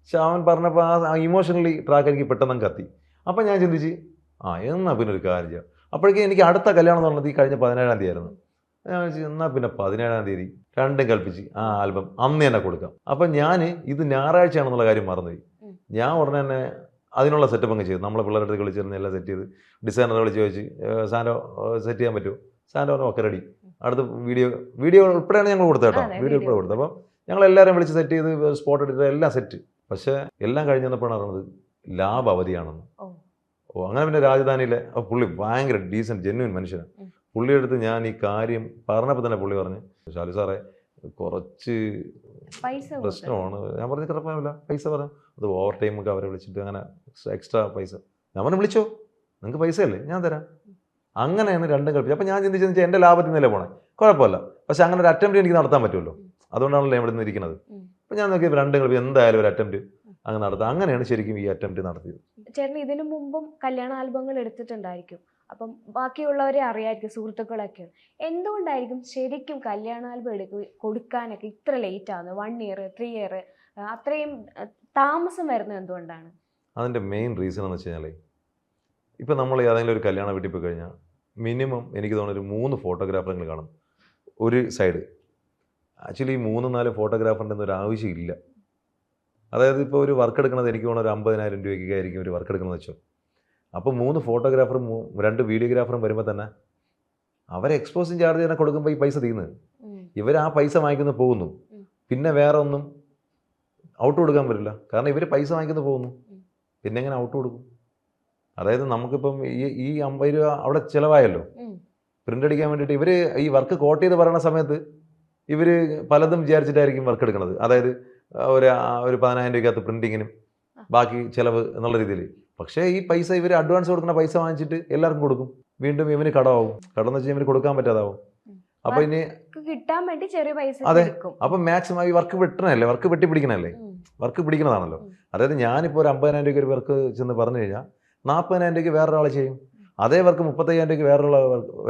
പക്ഷെ അവൻ പറഞ്ഞപ്പോൾ ആ ഇമോഷണലി ട്രാക്ക് എനിക്ക് പെട്ടെന്ന് കത്തി. അപ്പം ഞാൻ ചിന്തിച്ച്, എന്നാൽ പിന്നെ ഒരു കാര്യം ചെയ്യാം. അപ്പോഴേക്കും എനിക്ക് അടുത്ത കല്യാണം എന്ന് പറഞ്ഞത് ഈ കഴിഞ്ഞ 17-ാം തീയതി ആയിരുന്നു. ഞാൻ വിളിച്ചു, എന്നാൽ പിന്നെ 17-ാം തീയതി രണ്ടും കൽപ്പിച്ച് ആ ആൽബം അന്ന് തന്നെ കൊടുക്കാം. അപ്പം ഞാൻ ഇത് ഞായറാഴ്ചയാണെന്നുള്ള കാര്യം മറന്നുപോയി. ഞാൻ ഉടനെ തന്നെ അതിനുള്ള സെറ്റപ്പ് അങ്ങ് ചെയ്തു. നമ്മളെ പിള്ളേരുടെ അടുത്ത് വിളിച്ചിരുന്ന് എല്ലാം സെറ്റ് ചെയ്ത് ഡിസൈനറെ വിളിച്ച് ചോദിച്ച്, സാൻഡോ സെറ്റ് ചെയ്യാൻ പറ്റുമോ? സാൻഡോനെ ഒക്കെ റെഡി. അടുത്ത് വീഡിയോ ഉൾപ്പെടെയാണ് ഞങ്ങൾ കൊടുത്തത് കേട്ടോ, വീഡിയോ ഉൾപ്പെടെ കൊടുത്തത്. അപ്പം ഞങ്ങൾ എല്ലാവരും വിളിച്ച് സെറ്റ് ചെയ്ത് സ്പോട്ട് എടുത്ത് എല്ലാം സെറ്റ്. പക്ഷേ എല്ലാം കഴിഞ്ഞ് വന്നപ്പോഴാണ് അറിഞ്ഞത് ലാബ് അവധിയാണെന്ന്. അങ്ങനെ പിന്നെ രാജധാനിയിലെ പുള്ളി ഭയങ്കര ഡീസൻറ്റ് ജെന്യുവൻ മനുഷ്യനാണ്. പുള്ളിയുടെ അടുത്ത് ഞാൻ ഈ കാര്യം പറഞ്ഞപ്പോൾ തന്നെ പുള്ളി പറഞ്ഞു, ഷാലു സാറേ കുറച്ച് പ്രശ്നമാണ്. ഞാൻ പറഞ്ഞു കുഴപ്പമില്ല, പൈസ പറഞ്ഞു. അത് ഓവർ ടൈം ഒക്കെ അവരെ വിളിച്ചിട്ട് അങ്ങനെ എക്സ്ട്രാ പൈസ. ഞാൻ പറഞ്ഞു, വിളിച്ചോ, നിങ്ങൾക്ക് പൈസ അല്ലേ, ഞാൻ തരാം. അങ്ങനെയാണ് രണ്ടും കളിപ്പിച്ചത്. അപ്പം ഞാൻ ചിന്തിച്ചെന്ന് വെച്ചാൽ എൻ്റെ ലാഭത്തിൽ നിന്നല്ലേ പോണേ, കുഴപ്പമില്ല, പക്ഷെ അങ്ങനെ ഒരു അറ്റംപ്റ്റ് എനിക്ക് നടത്താൻ പറ്റുമല്ലോ, അതുകൊണ്ടാണല്ലോ ഇവിടെ നിന്ന് ഇരിക്കുന്നത്. അപ്പം ഞാൻ നോക്കിയപ്പോൾ രണ്ടും കളിപ്പ് എന്തായാലും ഒരു അറ്റംപ്റ്റ് അങ്ങ് നടത്താം. അങ്ങനെയാണ് ശരിക്കും ഈ അറ്റംപ്റ്റ് നടത്തിയത്. ചേട്ടൻ ഇതിനു മുമ്പും കല്യാണ ആൽബങ്ങൾ എടുത്തിട്ടുണ്ടായിരിക്കും, അപ്പം ബാക്കിയുള്ളവരെ അറിയായിരിക്കും, സുഹൃത്തുക്കളൊക്കെ. എന്തുകൊണ്ടായിരിക്കും ശരിക്കും കല്യാണ ആൽബം കൊടുക്കാനൊക്കെ ഇത്ര ലേറ്റ് ആവുന്നത്? 1 ഇയർ 3 ഇയർ അത്രയും താമസം വരുന്നത് എന്തുകൊണ്ടാണ്? അതിൻ്റെ മെയിൻ റീസൺ എന്ന് വെച്ച് കഴിഞ്ഞാൽ, ഇപ്പം നമ്മൾ ഏതെങ്കിലും ഒരു കല്യാണ വീട്ടിൽ പോയി കഴിഞ്ഞാൽ മിനിമം എനിക്ക് തോന്നുന്നു ഒരു 3 ഫോട്ടോഗ്രാഫറുകൾ കാണും. ഒരു സൈഡ്. ആക്ച്വലി 3-4 ഫോട്ടോഗ്രാഫറിൻ്റെ ഒന്നും ഒരു ആവശ്യമില്ല. അതായത് ഇപ്പോൾ ഒരു വർക്ക് എടുക്കുന്നത് എനിക്ക് വേണം ഒരു 50,000 രൂപയ്ക്ക് ആയിരിക്കും ഒരു വർക്ക് എടുക്കുന്നത് വെച്ചോ. അപ്പോൾ 3 ഫോട്ടോഗ്രാഫറും 2 വീഡിയോഗ്രാഫറും വരുമ്പോൾ തന്നെ അവരെ എക്സ്പോസിങ് ചാർജ് തന്നെ കൊടുക്കുമ്പോൾ ഈ പൈസ തീർന്ന് ഇവർ ആ പൈസ വാങ്ങിക്കുന്നു പോകുന്നു. പിന്നെ വേറെ ഒന്നും ഔട്ട് കൊടുക്കാൻ പറ്റില്ല. കാരണം ഇവർ പൈസ വാങ്ങിക്കുന്നു പോകുന്നു. പിന്നെ എങ്ങനെ ഔട്ട് കൊടുക്കും? അതായത് നമുക്കിപ്പം ഈ 50 രൂപ അവിടെ ചിലവായല്ലോ പ്രിൻ്റ് അടിക്കാൻ വേണ്ടിയിട്ട്. ഇവർ ഈ വർക്ക് കോട്ട് ചെയ്ത് പറയുന്ന സമയത്ത് ഇവർ പലതും വിചാരിച്ചിട്ടായിരിക്കും വർക്ക് എടുക്കുന്നത്. അതായത് ഒരു 10,000 രൂപയ്ക്കകത്ത് പ്രിൻറ്റിങ്ങിനും ബാക്കി ചിലവ് എന്നുള്ള രീതിയിൽ. പക്ഷേ ഈ പൈസ ഇവർ അഡ്വാൻസ് കൊടുക്കുന്ന പൈസ വാങ്ങിച്ചിട്ട് എല്ലാവർക്കും കൊടുക്കും. വീണ്ടും ഇവന് കടമാവും. കടമെന്ന് വെച്ചാൽ ഇവന് കൊടുക്കാൻ പറ്റാതാവും. അപ്പോൾ ഇനി കിട്ടാൻ വേണ്ടി ചെറിയ പൈസ. അതെ, അപ്പം മാക്സിമം ഈ വർക്ക് വെട്ടണല്ലേ, വർക്ക് വെട്ടി പിടിക്കണല്ലേ, വർക്ക് പിടിക്കണതാണല്ലോ. അതായത് ഞാനിപ്പോൾ ഒരു 50,000 രൂപയ്ക്ക് ഒരു വർക്ക് ചെന്ന് പറഞ്ഞു കഴിഞ്ഞാൽ 40,000 രൂപയ്ക്ക് വേറൊരാൾ ചെയ്യും. അതേ വർക്ക് 35,000 രൂപയ്ക്ക്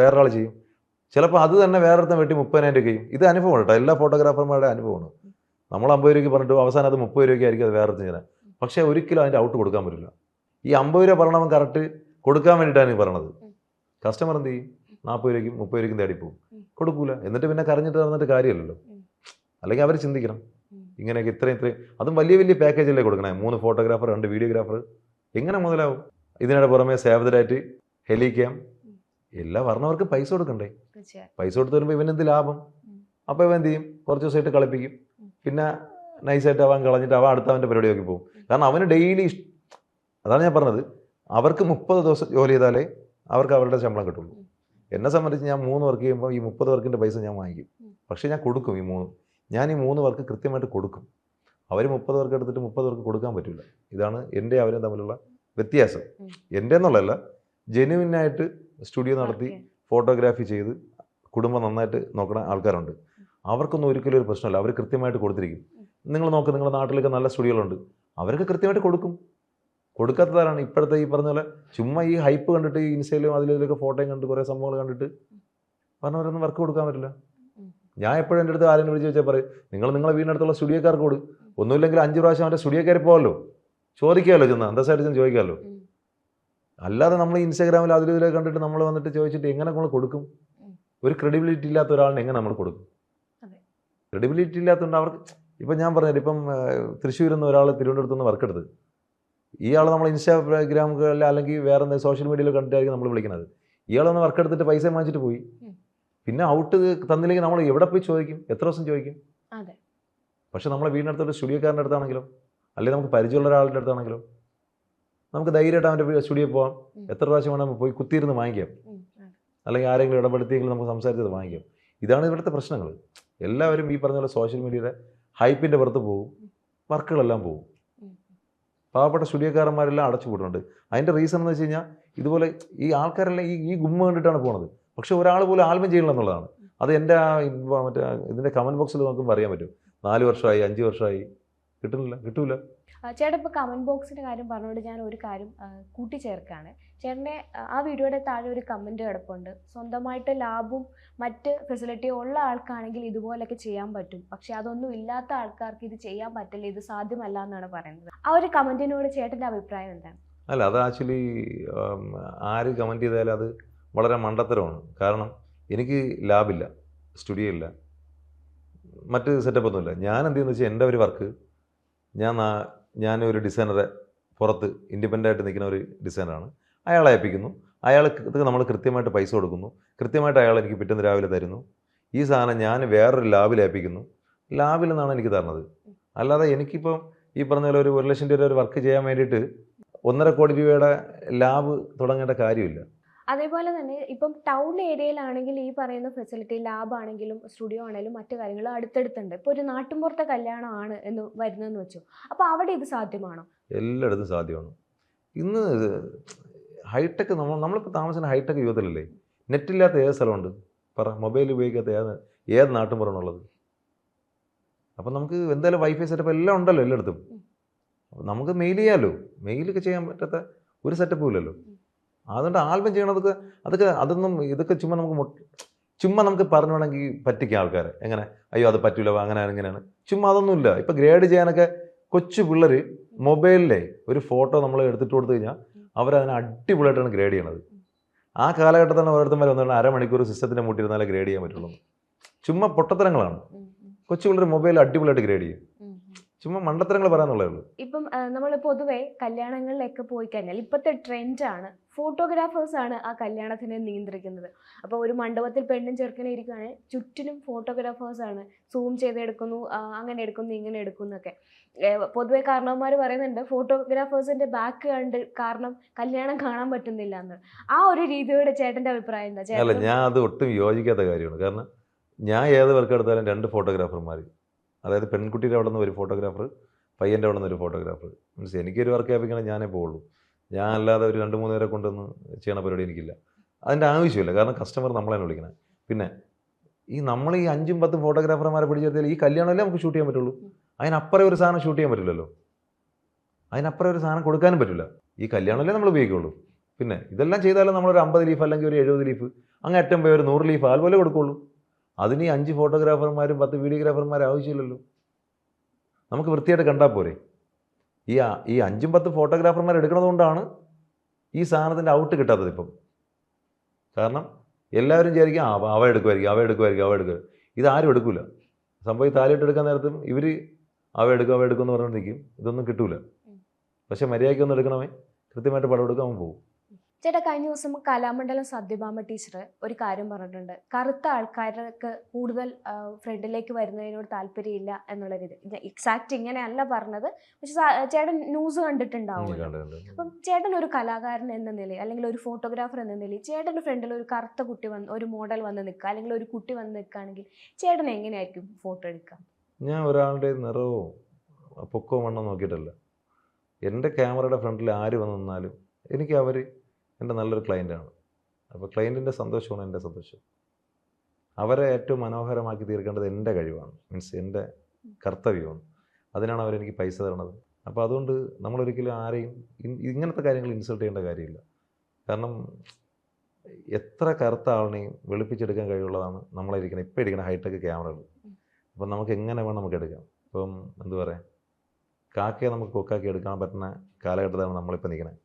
വേറൊരാൾ ചെയ്യും. ചിലപ്പോൾ അത് തന്നെ വേറൊരുത്തം വെട്ടി 30,000 രൂപയ്ക്ക് ചെയ്യും. ഇത് അനുഭവമാണ് കേട്ടോ, എല്ലാ ഫോട്ടോഗ്രാഫർമാരുടെ അനുഭവമാണ്. നമ്മൾ 50 രൂപയ്ക്ക് പറഞ്ഞിട്ട് അവസാനം അത് 30 രൂപയ്ക്ക് ആയിരിക്കും അത് വേറൊരുത്തം ചെയ്യാൻ. പക്ഷേ ഒരിക്കലും അതിൻ്റെ ഔട്ട് കൊടുക്കാൻ പറ്റില്ല. ഈ 50 രൂപ പറയണവൻ കറക്റ്റ് കൊടുക്കാൻ വേണ്ടിയിട്ടാണ് ഈ പറഞ്ഞത്. കസ്റ്റമർ എന്ത് ചെയ്യും? 40 രൂപയ്ക്കും 30 രൂപയ്ക്കും തേടിപ്പോവും, കൊടുക്കൂല. എന്നിട്ട് പിന്നെ കരഞ്ഞിട്ട് നടന്നിട്ട് കാര്യമല്ലല്ലോ. അല്ലെങ്കിൽ അവർ ചിന്തിക്കണം ഇങ്ങനെയൊക്കെ ഇത്രയും അതും വലിയ വലിയ പാക്കേജല്ലേ കൊടുക്കണേ. 3 ഫോട്ടോഗ്രാഫർ 2 വീഡിയോഗ്രാഫർ എങ്ങനെ മുതലാവും? ഇതിനിടെ പുറമെ സേവ് ദ ഡേറ്റ്, ഹെലിക്യാം എല്ലാം പറഞ്ഞവർക്ക് പൈസ കൊടുക്കണ്ടേ? പൈസ കൊടുത്ത് വരുമ്പോൾ ഇവനെന്ത് ലാഭം? അപ്പോൾ ഇവൻ എന്ത് ചെയ്യും? കുറച്ച് ദിവസമായിട്ട് കളിപ്പിക്കും. പിന്നെ നൈസായിട്ട് അവൻ കളഞ്ഞിട്ട് അവൻ അടുത്തവൻ്റെ പരിപാടി നോക്കി പോകും. കാരണം അവന് ഡെയിലി അതാണ് ഞാൻ പറഞ്ഞത്, അവർക്ക് 30 ദിവസം ജോലി ചെയ്താലേ അവർക്ക് അവരുടെ ശമ്പളം കിട്ടുള്ളൂ. എന്നെ സംബന്ധിച്ച് ഞാൻ 3 വർക്ക് ചെയ്യുമ്പോൾ ഈ 30 വർക്കിൻ്റെ പൈസ ഞാൻ വാങ്ങിക്കും. പക്ഷേ ഞാൻ കൊടുക്കും. ഞാൻ ഈ 3 വർക്ക് കൃത്യമായിട്ട് കൊടുക്കും. അവർ 30 വർക്ക് എടുത്തിട്ട് 30 വർക്ക് കൊടുക്കാൻ പറ്റില്ല. ഇതാണ് എൻ്റെ അവരും തമ്മിലുള്ള വ്യത്യാസം. എൻ്റെ എന്നുള്ളതല്ല, ജെന്യുവിനായിട്ട് സ്റ്റുഡിയോ നടത്തി ഫോട്ടോഗ്രാഫി ചെയ്ത് കുടുംബം നന്നായിട്ട് നോക്കുന്ന ആൾക്കാരുണ്ട്. അവർക്കൊന്നും ഒരിക്കലും ഒരു പ്രശ്നമല്ല. അവർ കൃത്യമായിട്ട് കൊടുത്തിരിക്കും. നിങ്ങൾ നോക്ക്, നിങ്ങളുടെ നാട്ടിലൊക്കെ നല്ല സ്റ്റുഡിയോകളുണ്ട്, അവർക്ക് കൃത്യമായിട്ട് കൊടുക്കും. കൊടുക്കാത്തതാണ് ഇപ്പോഴത്തെ ഈ പറഞ്ഞ പോലെ ചുമ്മാ ഈ ഹൈപ്പ് കണ്ടിട്ട് ഈ ഇൻസ്റ്റയിലും അതിലൊക്കെ ഫോട്ടോയും കണ്ട് കുറേ സംഭവങ്ങൾ കണ്ടിട്ട് പറഞ്ഞവരൊന്നും വർക്ക് കൊടുക്കാൻ പറ്റില്ല. ഞാൻ എപ്പോഴും എൻ്റെ അടുത്ത് ആരെങ്കിലും വിളിച്ച് വെച്ചാൽ പറയും, നിങ്ങളെ വീടിനടുത്തുള്ള സ്റ്റുഡിയോക്കാർക്ക് കൊടു. ഒന്നുമില്ലെങ്കിൽ 5 പ്രാവശ്യം അവൻ്റെ സ്റ്റുഡിയോ കയറി പോകാമല്ലോ, ചോദിക്കാമല്ലോ, ചെന്ന് അന്തസ്സായിട്ട് ചെന്ന് ചോദിക്കാമല്ലോ. അല്ലാതെ നമ്മൾ ഇൻസ്റ്റാഗ്രാമിൽ അതിലൊക്കെ കണ്ടിട്ട് നമ്മൾ വന്നിട്ട് ചോദിച്ചിട്ട് എങ്ങനെ നമ്മൾ കൊടുക്കും? ഒരു ക്രെഡിബിലിറ്റി ഇല്ലാത്ത ഒരാളിനെ എങ്ങനെ നമ്മൾ കൊടുക്കും? ക്രെഡിബിലിറ്റി ഇല്ലാത്തതുകൊണ്ട് അവർക്ക് ഇപ്പം ഞാൻ പറഞ്ഞില്ല, ഇപ്പം തൃശ്ശൂരിൽ നിന്ന് ഒരാൾ തിരുവനന്തപുരത്ത് നിന്ന് വർക്ക് എടുത്ത്, ഇയാൾ നമ്മൾ ഇൻസ്റ്റാഗ്രാമുകളിൽ അല്ലെങ്കിൽ വേറെ എന്തെങ്കിലും സോഷ്യൽ മീഡിയയിൽ കണ്ടിട്ടായിരിക്കും നമ്മൾ വിളിക്കുന്നത്. ഇയാളൊന്ന് വർക്ക് എടുത്തിട്ട് പൈസ വാങ്ങിച്ചിട്ട് പോയി. പിന്നെ ഔട്ട് തന്നില്ലെങ്കിൽ നമ്മൾ എവിടെ പോയി ചോദിക്കും? എത്ര ദിവസം ചോദിക്കും? പക്ഷെ നമ്മളെ വീടിനടുത്തൊരു സ്റ്റുഡിയോക്കാരൻ്റെ അടുത്താണെങ്കിലോ, അല്ലെങ്കിൽ നമുക്ക് പരിചയമുള്ള ഒരാളുടെ അടുത്താണെങ്കിലോ നമുക്ക് ധൈര്യമായിട്ട് അവൻ്റെ സ്റ്റുഡിയോ പോകാം. എത്ര പ്രാവശ്യം വേണം പോയി കുത്തിയിരുന്ന് വാങ്ങിക്കാം. അല്ലെങ്കിൽ ആരെങ്കിലും ഇടപെടുത്തിയെങ്കിലും നമുക്ക് സംസാരിച്ചത് വാങ്ങിക്കാം. ഇതാണ് ഇവിടുത്തെ പ്രശ്നങ്ങൾ. എല്ലാവരും ഈ പറഞ്ഞ പോലെ സോഷ്യൽ മീഡിയയുടെ ഹൈപ്പിൻ്റെ പുറത്ത് പോകും, വർക്കുകളെല്ലാം പോകും. പാവപ്പെട്ട സ്റ്റുഡിയോക്കാരന്മാരെല്ലാം അടച്ചു പൂട്ടുന്നുണ്ട്. അതിൻ്റെ റീസൺ എന്ന് വെച്ച് കഴിഞ്ഞാൽ ഇതുപോലെ ഈ ആൾക്കാരെല്ലാം ഈ ഗുമ്മ കണ്ടിട്ടാണ് പോകുന്നത്. പക്ഷെ ഒരാൾ പോലും ആൽബം ചെയ്യണം എന്നുള്ളതാണ്. അത് എൻ്റെ മറ്റേ ഇതിൻ്റെ കമൻറ്റ് ബോക്സിൽ നോക്കുമ്പോൾ അറിയാൻ പറ്റും. 4 വർഷമായി 5 വർഷമായി കിട്ടൂല. ചേട്ടൻ ഇപ്പോൾ കമൻറ്റ് ബോക്സിൻ്റെ കാര്യം പറഞ്ഞുകൊണ്ട് ഞാൻ ഒരു കാര്യം കൂട്ടിച്ചേർക്കുകയാണ്. ചേട്ടൻ്റെ ആ വീഡിയോയുടെ താഴെ ഒരു കമൻറ്റ് കിടപ്പുണ്ട്, സ്വന്തമായിട്ട് ലാബും മറ്റ് ഫെസിലിറ്റിയും ഉള്ള ആൾക്കാണെങ്കിൽ ഇതുപോലൊക്കെ ചെയ്യാൻ പറ്റും, പക്ഷെ അതൊന്നും ഇല്ലാത്ത ആൾക്കാർക്ക് ഇത് ചെയ്യാൻ പറ്റില്ല, ഇത് സാധ്യമല്ല എന്നാണ് പറയുന്നത്. ആ ഒരു കമൻറ്റിനോട് ചേട്ടൻ്റെ അഭിപ്രായം എന്താണ്? അല്ല, അത് ആക്ച്വലി ആര് കമൻറ്റ് ചെയ്താലും അത് വളരെ മണ്ടത്തരമാണ്. കാരണം എനിക്ക് ലാബില്ല, സ്റ്റുഡിയോ ഇല്ല, മറ്റ് സെറ്റപ്പൊന്നുമില്ല. ഞാൻ എന്ത് ചെയ്യുന്നത് വെച്ചാൽ എൻ്റെ ഒരു വർക്ക് ഞാനൊരു ഡിസൈനറെ പുറത്ത് ഇൻഡിപെൻഡൻ്റ് ആയിട്ട് നിൽക്കുന്ന ഒരു ഡിസൈനറാണ്, അയാളെ ഏൽപ്പിക്കുന്നു. അയാൾക്ക് നമ്മൾ കൃത്യമായിട്ട് പൈസ കൊടുക്കുന്നു, കൃത്യമായിട്ട് അയാൾ എനിക്ക് പിറ്റേന്ന് രാവിലെ തരുന്നു. ഈ സാധനം ഞാൻ വേറൊരു ലാബിൽ ഏൽപ്പിക്കുന്നു, ലാബിൽ നിന്നാണ് എനിക്ക് തരുന്നത്. അല്ലാതെ എനിക്കിപ്പം ഈ പറഞ്ഞ പോലെ ഒരു 1 ലക്ഷം രൂപ ഒരു വർക്ക് ചെയ്യാൻ വേണ്ടിയിട്ട് 1.5 കോടി രൂപയുടെ ലാബ് തുടങ്ങേണ്ട കാര്യമില്ല. അതേപോലെ തന്നെ ഇപ്പം ടൗൺ ഏരിയയിലാണെങ്കിൽ ഈ പറയുന്ന ഫെസിലിറ്റി ലാബാണെങ്കിലും സ്റ്റുഡിയോ ആണെങ്കിലും മറ്റു കാര്യങ്ങളും അടുത്തടുത്തുണ്ട്. ഇപ്പോൾ ഒരു നാട്ടിൻപുറത്തെ കല്യാണമാണ് എന്ന് വരുന്നതെന്ന് വെച്ചു, അപ്പോൾ അവിടെ ഇത് സാധ്യമാണോ? എല്ലായിടത്തും സാധ്യമാണ്. ഇന്ന് ഹൈടെക് നമ്മളിപ്പോൾ താമസിക്കുന്ന ഹൈടെക് യുഗത്തിലല്ലേ. നെറ്റില്ലാത്ത ഏത് സ്ഥലമുണ്ട് പറ? മൊബൈൽ ഉപയോഗിക്കാത്ത ഏത് നാട്ടിൻപുറമാണുള്ളത്? അപ്പം നമുക്ക് എന്തായാലും വൈഫൈ സെറ്റപ്പ് എല്ലാം ഉണ്ടല്ലോ എല്ലായിടത്തും. അപ്പം നമുക്ക് മെയിൽ ചെയ്യാമല്ലോ. മെയിലൊക്കെ ചെയ്യാൻ പറ്റാത്ത ഒരു സെറ്റപ്പും ഇല്ലല്ലോ. അതുകൊണ്ട് ആൽബം ചെയ്യണതൊക്കെ ഇതൊക്കെ ചുമ്മാ നമുക്ക് പറഞ്ഞു വേണമെങ്കിൽ പറ്റിക്കാം ആൾക്കാരെ. എങ്ങനെ? അയ്യോ അത് പറ്റില്ല, അങ്ങനെയാണ് ഇങ്ങനെയാണ്. ചുമ്മാ അതൊന്നുമില്ല. ഇപ്പം ഗ്രേഡ് ചെയ്യാനൊക്കെ കൊച്ചു പിള്ളേർ മൊബൈലിലെ ഒരു ഫോട്ടോ നമ്മൾ എടുത്തിട്ട് കൊടുത്തു കഴിഞ്ഞാൽ അവരതിനെ അടിപൊളിയായിട്ടാണ് ഗ്രേഡ് ചെയ്യണത്. ആ കാലഘട്ടത്താണ് ഓരോരുത്തന്മാർ വന്നിട്ട് 1/2 മണിക്കൂർ സിസ്റ്റത്തിൻ്റെ മുട്ടിരുന്നാലേ ഗ്രേഡ് ചെയ്യാൻ പറ്റുള്ളൂ. ചുമ്മാ പൊട്ടത്തരങ്ങളാണ്. കൊച്ചു പിള്ളേർ മൊബൈൽ അടിപൊളിയായിട്ട് ഗ്രേഡ് ചെയ്യും. ചുമ്മാ മണ്ടത്തരങ്ങൾ പറയാന്നുള്ളേ ഉള്ളൂ. ഇപ്പം നമ്മൾ പൊതുവെ കല്യാണങ്ങളിലൊക്കെ പോയി കഴിഞ്ഞാൽ ഇപ്പോഴത്തെ ട്രെൻഡാണ് ഫോട്ടോഗ്രാഫേഴ്സാണ് ആ കല്യാണത്തിനെ നിയന്ത്രിക്കുന്നത്. അപ്പോൾ ഒരു മണ്ഡപത്തിൽ പെണ്ണും ചെറുക്കനെ ഇരിക്കുകയാണെങ്കിൽ ചുറ്റിനും ഫോട്ടോഗ്രാഫേഴ്സാണ്. സൂം ചെയ്തെടുക്കുന്നു, അങ്ങനെ എടുക്കുന്നു, ഇങ്ങനെ എടുക്കുന്നൊക്കെ. പൊതുവെ കാരണവന്മാർ പറയുന്നുണ്ട് ഫോട്ടോഗ്രാഫേഴ്സിന്റെ ബാക്ക് കണ്ട് കാരണം കല്യാണം കാണാൻ പറ്റുന്നില്ല എന്ന്. ആ ഒരു രീതിയോട് ചേട്ടന്റെ അഭിപ്രായം എന്താ? അല്ല, ഞാൻ അത് ഒട്ടും യോജിക്കാത്ത കാര്യമാണ്. കാരണം ഞാൻ ഏത് വർക്ക് എടുത്താലും 2 ഫോട്ടോഗ്രാഫർമാർ, അതായത് പെൺകുട്ടിയുടെ അവിടെ നിന്ന് ഒരു ഫോട്ടോഗ്രാഫർ, പയ്യൻ്റെ അവിടെ നിന്ന് ഒരു ഫോട്ടോഗ്രാഫർ. മീൻസ് എനിക്കൊരു വർക്ക് ഏൽപ്പിക്കണമെങ്കിൽ ഞാനേ പോവുള്ളൂ. ഞാൻ അല്ലാതെ ഒരു 2-3 പേരെ കൊണ്ടൊന്ന് ചെയ്യണ പരിപാടി എനിക്കില്ല. അതിൻ്റെ ആവശ്യമില്ല. കാരണം കസ്റ്റമർ നമ്മളെ വിളിക്കണം. പിന്നെ നമ്മൾ ഈ 5-10 ഫോട്ടോഗ്രാഫർമാരെ പിടിച്ചെടുത്താൽ ഈ കല്യാണമല്ലേ നമുക്ക് ഷൂട്ട് ചെയ്യാൻ പറ്റുള്ളൂ. അതിനപ്പുറം ഒരു സാധനം ഷൂട്ട് ചെയ്യാൻ പറ്റില്ലല്ലോ. അതിനപ്പുറം ഒരു സാധനം കൊടുക്കാനും പറ്റില്ല. ഈ കല്യാണമല്ലേ നമ്മൾ ഉപയോഗിക്കുള്ളൂ. പിന്നെ ഇതെല്ലാം ചെയ്താലും നമ്മളൊരു 50 ലീഫ് അല്ലെങ്കിൽ ഒരു 70 ലീഫ് അങ്ങ് അറ്റം പോയി ഒരു 100 ലീഫ് അതുപോലെ കൊടുക്കുള്ളൂ. അതിന് ഈ 5 ഫോട്ടോഗ്രാഫർമാരും 10 വീഡിയോഗ്രാഫർമാരും ആവശ്യമില്ലല്ലോ. നമുക്ക് വൃത്തിയായിട്ട് കണ്ടാൽ പോരെ. ഈ 5-10 ഫോട്ടോഗ്രാഫർമാർ എടുക്കുന്നത് കൊണ്ടാണ് ഈ സാധനത്തിൻ്റെ ഔട്ട് കിട്ടാത്തത് ഇപ്പം. കാരണം എല്ലാവരും വിചാരിക്കും അവ എടുക്കുമായിരിക്കും. ഇതാരും എടുക്കില്ല. സംഭവം ഈ താലിയിട്ട് എടുക്കാൻ നേരത്തും ഇവർ അവ എടുക്കും എന്ന് പറഞ്ഞുകൊണ്ട് നിൽക്കും. ഇതൊന്നും കിട്ടൂല. പക്ഷെ മര്യാദയ്ക്കൊന്നും എടുക്കണമേ, കൃത്യമായിട്ട് പടം എടുക്കാൻ അവൻ പോകും. ചേട്ടാ, കഴിഞ്ഞ ദിവസം കലാമണ്ഡലം സത്യഭാമ ടീച്ചർ ഒരു കാര്യം പറഞ്ഞിട്ടുണ്ട്. കറുത്ത ആൾക്കാർക്ക് കൂടുതൽ ഫ്രണ്ടിലേക്ക് വരുന്നതിനോട് താല്പര്യമില്ല എന്നുള്ള രീതി. എക്സാക്റ്റ് ഇങ്ങനെയല്ല പറഞ്ഞത്, പക്ഷെ ചേട്ടൻ ന്യൂസ് കണ്ടിട്ടുണ്ടാവും. അപ്പം ചേട്ടൻ ഒരു കലാകാരൻ എന്ന നിലയിൽ അല്ലെങ്കിൽ ഒരു ഫോട്ടോഗ്രാഫർ എന്ന നിലയിൽ ചേട്ടൻ്റെ ഫ്രണ്ടിൽ ഒരു കറുത്ത കുട്ടി ഒരു മോഡൽ വന്ന് നിൽക്കുക അല്ലെങ്കിൽ ഒരു കുട്ടി വന്ന് നിൽക്കുകയാണെങ്കിൽ ചേട്ടൻ എങ്ങനെയായിരിക്കും ഫോട്ടോ എടുക്കുക? ഞാൻ ഒരാളുടെ നിറവോ പൊക്കോ മണ്ണോ നോക്കിയിട്ടല്ല. എൻ്റെ ക്യാമറയുടെ ഫ്രണ്ടിൽ ആര് വന്ന് നിന്നാലും എനിക്ക് അവർ എൻ്റെ നല്ലൊരു ക്ലയൻറ്റാണ്. അപ്പോൾ ക്ലയൻറ്റിൻ്റെ സന്തോഷമാണ് എൻ്റെ സന്തോഷം. അവരെ ഏറ്റവും മനോഹരമാക്കി തീർക്കേണ്ടത് എൻ്റെ കഴിവാണ്. മീൻസ് എൻ്റെ കർത്തവ്യമാണ്. അതിനാണ് അവരെനിക്ക് പൈസ തരണത്. അപ്പോൾ അതുകൊണ്ട് നമ്മളൊരിക്കലും ആരെയും ഇങ്ങനത്തെ കാര്യങ്ങൾ ഇൻസൾട്ട് ചെയ്യേണ്ട കാര്യമില്ല. കാരണം എത്ര കറുത്ത ആളിനെയും വെളുപ്പിച്ചെടുക്കാൻ കഴിവുള്ളതാണ് നമ്മളിരിക്കുന്നത് ഇപ്പോൾ ഇരിക്കുന്ന ഹൈടെക് ക്യാമറകൾ. അപ്പം നമുക്ക് എങ്ങനെ വേണം നമുക്ക് എടുക്കാം. ഇപ്പം എന്താ പറയുക, കാക്കയെ നമുക്ക് കൊക്കാക്കി എടുക്കാൻ പറ്റുന്ന കാലഘട്ടത്താണ് നമ്മളിപ്പോൾ നിൽക്കുന്നത്.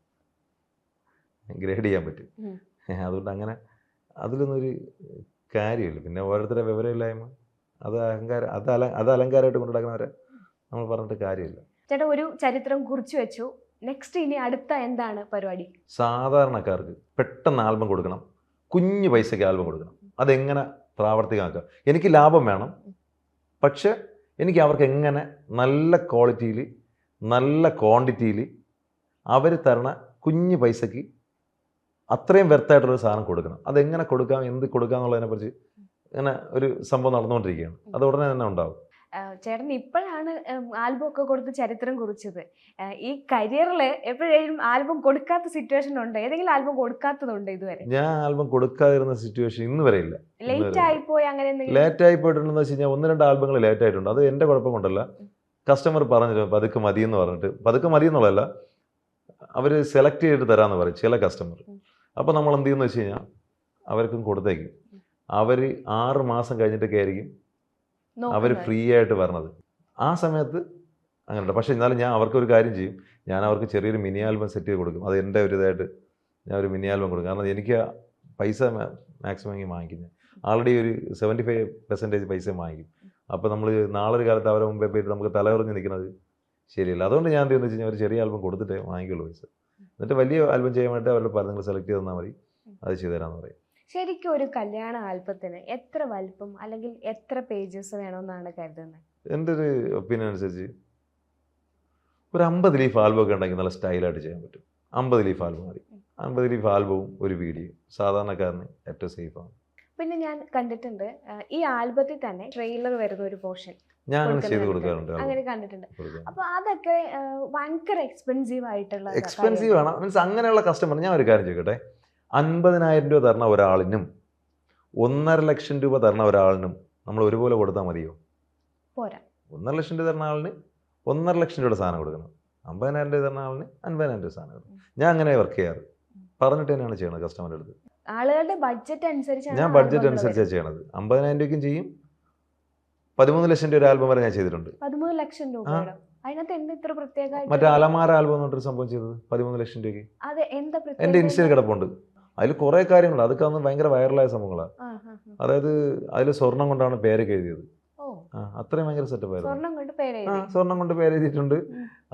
ഗ്രേഡ് ചെയ്യാൻ പറ്റും. അതുകൊണ്ട് അങ്ങനെ അതിലൊന്നും ഒരു കാര്യമില്ല. പിന്നെ ഓരോരുത്തരുടെ വിവരമില്ലായ്മ അത് അലങ്കാരമായിട്ട് കൊണ്ടുനടക്കുന്നവരെ നമ്മൾ പറഞ്ഞിട്ട് കാര്യമില്ല. ചേട്ടാ, ഒരു ചരിത്രം കുറിച്ച് വെച്ചു. നെക്സ്റ്റ് ഇനി അടുത്ത എന്താണ് പരിപാടി? സാധാരണക്കാർക്ക് പെട്ടെന്ന് ആൽബം കൊടുക്കണം, കുഞ്ഞു പൈസയ്ക്ക് ആൽബം കൊടുക്കണം. അതെങ്ങനെ പ്രാവർത്തികമാക്കുക? എനിക്ക് ലാഭം വേണം, പക്ഷെ എനിക്ക് അവർക്ക് എങ്ങനെ നല്ല ക്വാളിറ്റിയിൽ നല്ല ക്വാണ്ടിറ്റിയിൽ അവർ തരണ കുഞ്ഞു പൈസയ്ക്ക് അത്രയും വെർത്തായിട്ടുള്ളൊരു സാധനം കൊടുക്കണം. അതെങ്ങനെ കൊടുക്കാം, എന്ത് കൊടുക്കാം എന്നുള്ളതിനെക്കുറിച്ച് ഇങ്ങനെ ഒരു സംഭവം നടന്നുകൊണ്ടിരിക്കുകയാണ്. അത് ഉടനെ തന്നെ ഉണ്ടാവും. ചേട്ടൻ ഇപ്പോഴാണ് ആൽബം ഒക്കെ കൊടുത്ത് ചരിത്രം കുറിച്ചത്. ഈ കരിയറിൽ എപ്പോഴേലും ആൽബം കൊടുക്കാത്ത സിറ്റുവേഷൻ ഉണ്ട്? ഏതെങ്കിലും ആൽബം കൊടുക്കാത്തതുണ്ട് ഇതുവരെ? ഞാൻ ആൽബം കൊടുക്കാതിരുന്ന സിറ്റുവേഷൻ ഇന്ന് വരെ ഇല്ല. ലേറ്റ് ആയിപ്പോയി അങ്ങനെ ലേറ്റ് ആയി പോയിട്ടുണ്ടെന്ന് വെച്ച് കഴിഞ്ഞാൽ 1-2 ആൽബങ്ങൾ ലേറ്റ് ആയിട്ടുണ്ട്. അത് എൻ്റെ കുഴപ്പം കൊണ്ടല്ല. കസ്റ്റമർ പറഞ്ഞിട്ട് പതുക്കെ മതി എന്ന് പറഞ്ഞിട്ട്, പതുക്കെ മതി എന്നുള്ളതല്ല, അവർ സെലക്ട് ചെയ്തിട്ട് തരാമെന്ന് പറയും ചില കസ്റ്റമർ. അപ്പോൾ നമ്മൾ എന്ത് ചെയ്യുമെന്ന് വെച്ച് കഴിഞ്ഞാൽ അവർക്കും കൊടുത്തേക്കും. അവർ 6 മാസം കഴിഞ്ഞിട്ടൊക്കെ ആയിരിക്കും അവർ ഫ്രീ ആയിട്ട് വരണത്. ആ സമയത്ത് അങ്ങനെ. പക്ഷേ എന്നാലും ഞാൻ അവർക്കൊരു കാര്യം ചെയ്യും. ഞാൻ അവർക്ക് ചെറിയൊരു മിനി ആൽബം സെറ്റ് ചെയ്ത് കൊടുക്കും. അത് എൻ്റെ ഒരു ഇതായിട്ട് ഞാൻ ഒരു മിനി ആൽബം കൊടുക്കും. കാരണം എനിക്ക് പൈസ മാക്സിമം വാങ്ങിക്കുന്നത് ആൾറെഡി ഒരു 75% പൈസ വാങ്ങിക്കും. അപ്പോൾ നമ്മൾ നാളെ ഒരു കാലത്ത് അവരെ മുമ്പേ പോയിട്ട് നമുക്ക് തലകറിഞ്ഞ് നിൽക്കുന്നത് ശരിയല്ല. അതുകൊണ്ട് ഞാൻ എന്തെന്ന് വെച്ച് കഴിഞ്ഞാൽ ഒരു ചെറിയ ആൽബം കൊടുത്തിട്ടേ വാങ്ങിക്കുള്ളൂ പൈസ. എന്നിട്ട് വലിയ ആൽബം ചെയ്യാൻ വേണ്ടി അവരുടെ പറഞ്ഞ് നിങ്ങൾ സെലക്ട് ചെയ്ത് തന്നാൽ മതി, അത് ചെയ്തു തരാമെന്ന് പറയും. ശരിക്കും ഒരു കല്യാണ ആൽബത്തിന് എത്ര വലിപ്പം അല്ലെങ്കിൽ എത്ര പേജസ് വേണമെന്നാണ് കരുതുന്നത്? എൻ്റെ ഒരു ഒപ്പീനിയൻ അനുസരിച്ച് ഒരു 50 ലീഫ് ആൽബം ഒക്കെ ഉണ്ടെങ്കിൽ നല്ല സ്റ്റൈലായിട്ട് ചെയ്യാൻ പറ്റും. 50 ലീഫ് ആൽബം മതി. 50 ലീഫ് ആൽബവും ഒരു വീഡിയോ സാധാരണക്കാരന് ഏറ്റവും സേഫാണ്. പിന്നെ ഞാൻ കണ്ടിട്ടുണ്ട് ഈ ആൽബത്തിൽ തന്നെ ട്രെയിലർ വരുന്ന ഒരു പോർഷൻ ഞാൻ ചെയ്ത് കൊടുക്കാറുണ്ട്. അങ്ങനെ കണ്ടിട്ടുണ്ട്. അപ്പൊ അതൊക്കെ ഭയങ്കര എക്സ്പെൻസീവ് ആയിട്ടുള്ള എക്സ്പെൻസീവ് ആണ്. മീൻസ് അങ്ങനെയുള്ള കസ്റ്റമർ, ഞാൻ ഒരു കാര്യം ചോദിക്കട്ടെ, 50,000 രൂപ തരണ ഒരാളിനും 1.5 ലക്ഷം രൂപ തരണ ഒരാളിനും നമ്മൾ ഒരുപോലെ കൊടുത്താൽ മതിയോ? പോരാ. 1.5 ലക്ഷം രൂപ തരണ ആളിന് 1.5 ലക്ഷം രൂപയുടെ സാധനം കൊടുക്കണം. 50,000 രൂപ തരണ ആളിന് 50,000 രൂപ സാധനം കൊടുക്കണം. ഞാൻ അങ്ങനെ വർക്ക് ചെയ്യാറ്. പറഞ്ഞിട്ട് തന്നെയാണ് ചെയ്യണത് കസ്റ്റമറുടെ അടുത്ത്. ആളുകളുടെ ബഡ്ജറ്റ് അനുസരിച്ചാണ് ഞാൻ ബഡ്ജറ്റ് അനുസരിച്ചാണ് ചെയ്യണത്. 50,000 രൂപയ്ക്കും ചെയ്യും, 13 ലക്ഷം രൂപ ആൽബം വരെ ഞാൻ ചെയ്തിട്ടുണ്ട്. 13 ലക്ഷം രൂപ അതിനകത്ത് എന്താ ഇത്ര പ്രത്യേക? മറ്റേ അലമാര ആൽബം എന്നൊരു സംഭവം ചെയ്തത് 13 ലക്ഷം രൂപയ്ക്ക്. അത് എന്താ എൻ്റെ ഇൻസ്റ്റയിൽ കിടപ്പുണ്ട്. അതിൽ കുറേ കാര്യങ്ങളുണ്ട്. അതൊക്കെ അന്ന് ഭയങ്കര വൈറലായ സംഭവങ്ങളാണ്. അതായത് അതിൽ സ്വർണം കൊണ്ടാണ് പേരൊക്കെ എഴുതിയത്. അത്രയും ഭയങ്കര സെറ്റപ്പ് ആയിരുന്നു. സ്വർണം കൊണ്ട് പേരെഴുതിയിട്ടുണ്ട്.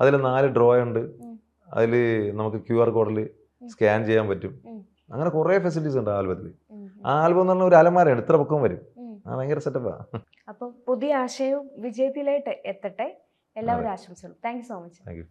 അതിൽ 4 ഡ്രോ ഉണ്ട്. അതിൽ നമുക്ക് QR കോഡിൽ സ്കാൻ ചെയ്യാൻ പറ്റും. അങ്ങനെ കുറേ ഫെസിലിറ്റീസ് ഉണ്ട് ആ ആൽബത്തിൽ. ആ ആൽബം എന്ന് പറഞ്ഞാൽ ഒരു അലമാരയാണ്, ഇത്ര പൊക്കം വരും. ഭയങ്കര സെറ്റപ്പാണ്. അപ്പോൾ പുതിയ ആശയവും വിജയത്തിലായിട്ട് എത്തട്ടെ. എല്ലാവരും ആശംസകളും. Thank you so much. Thank you.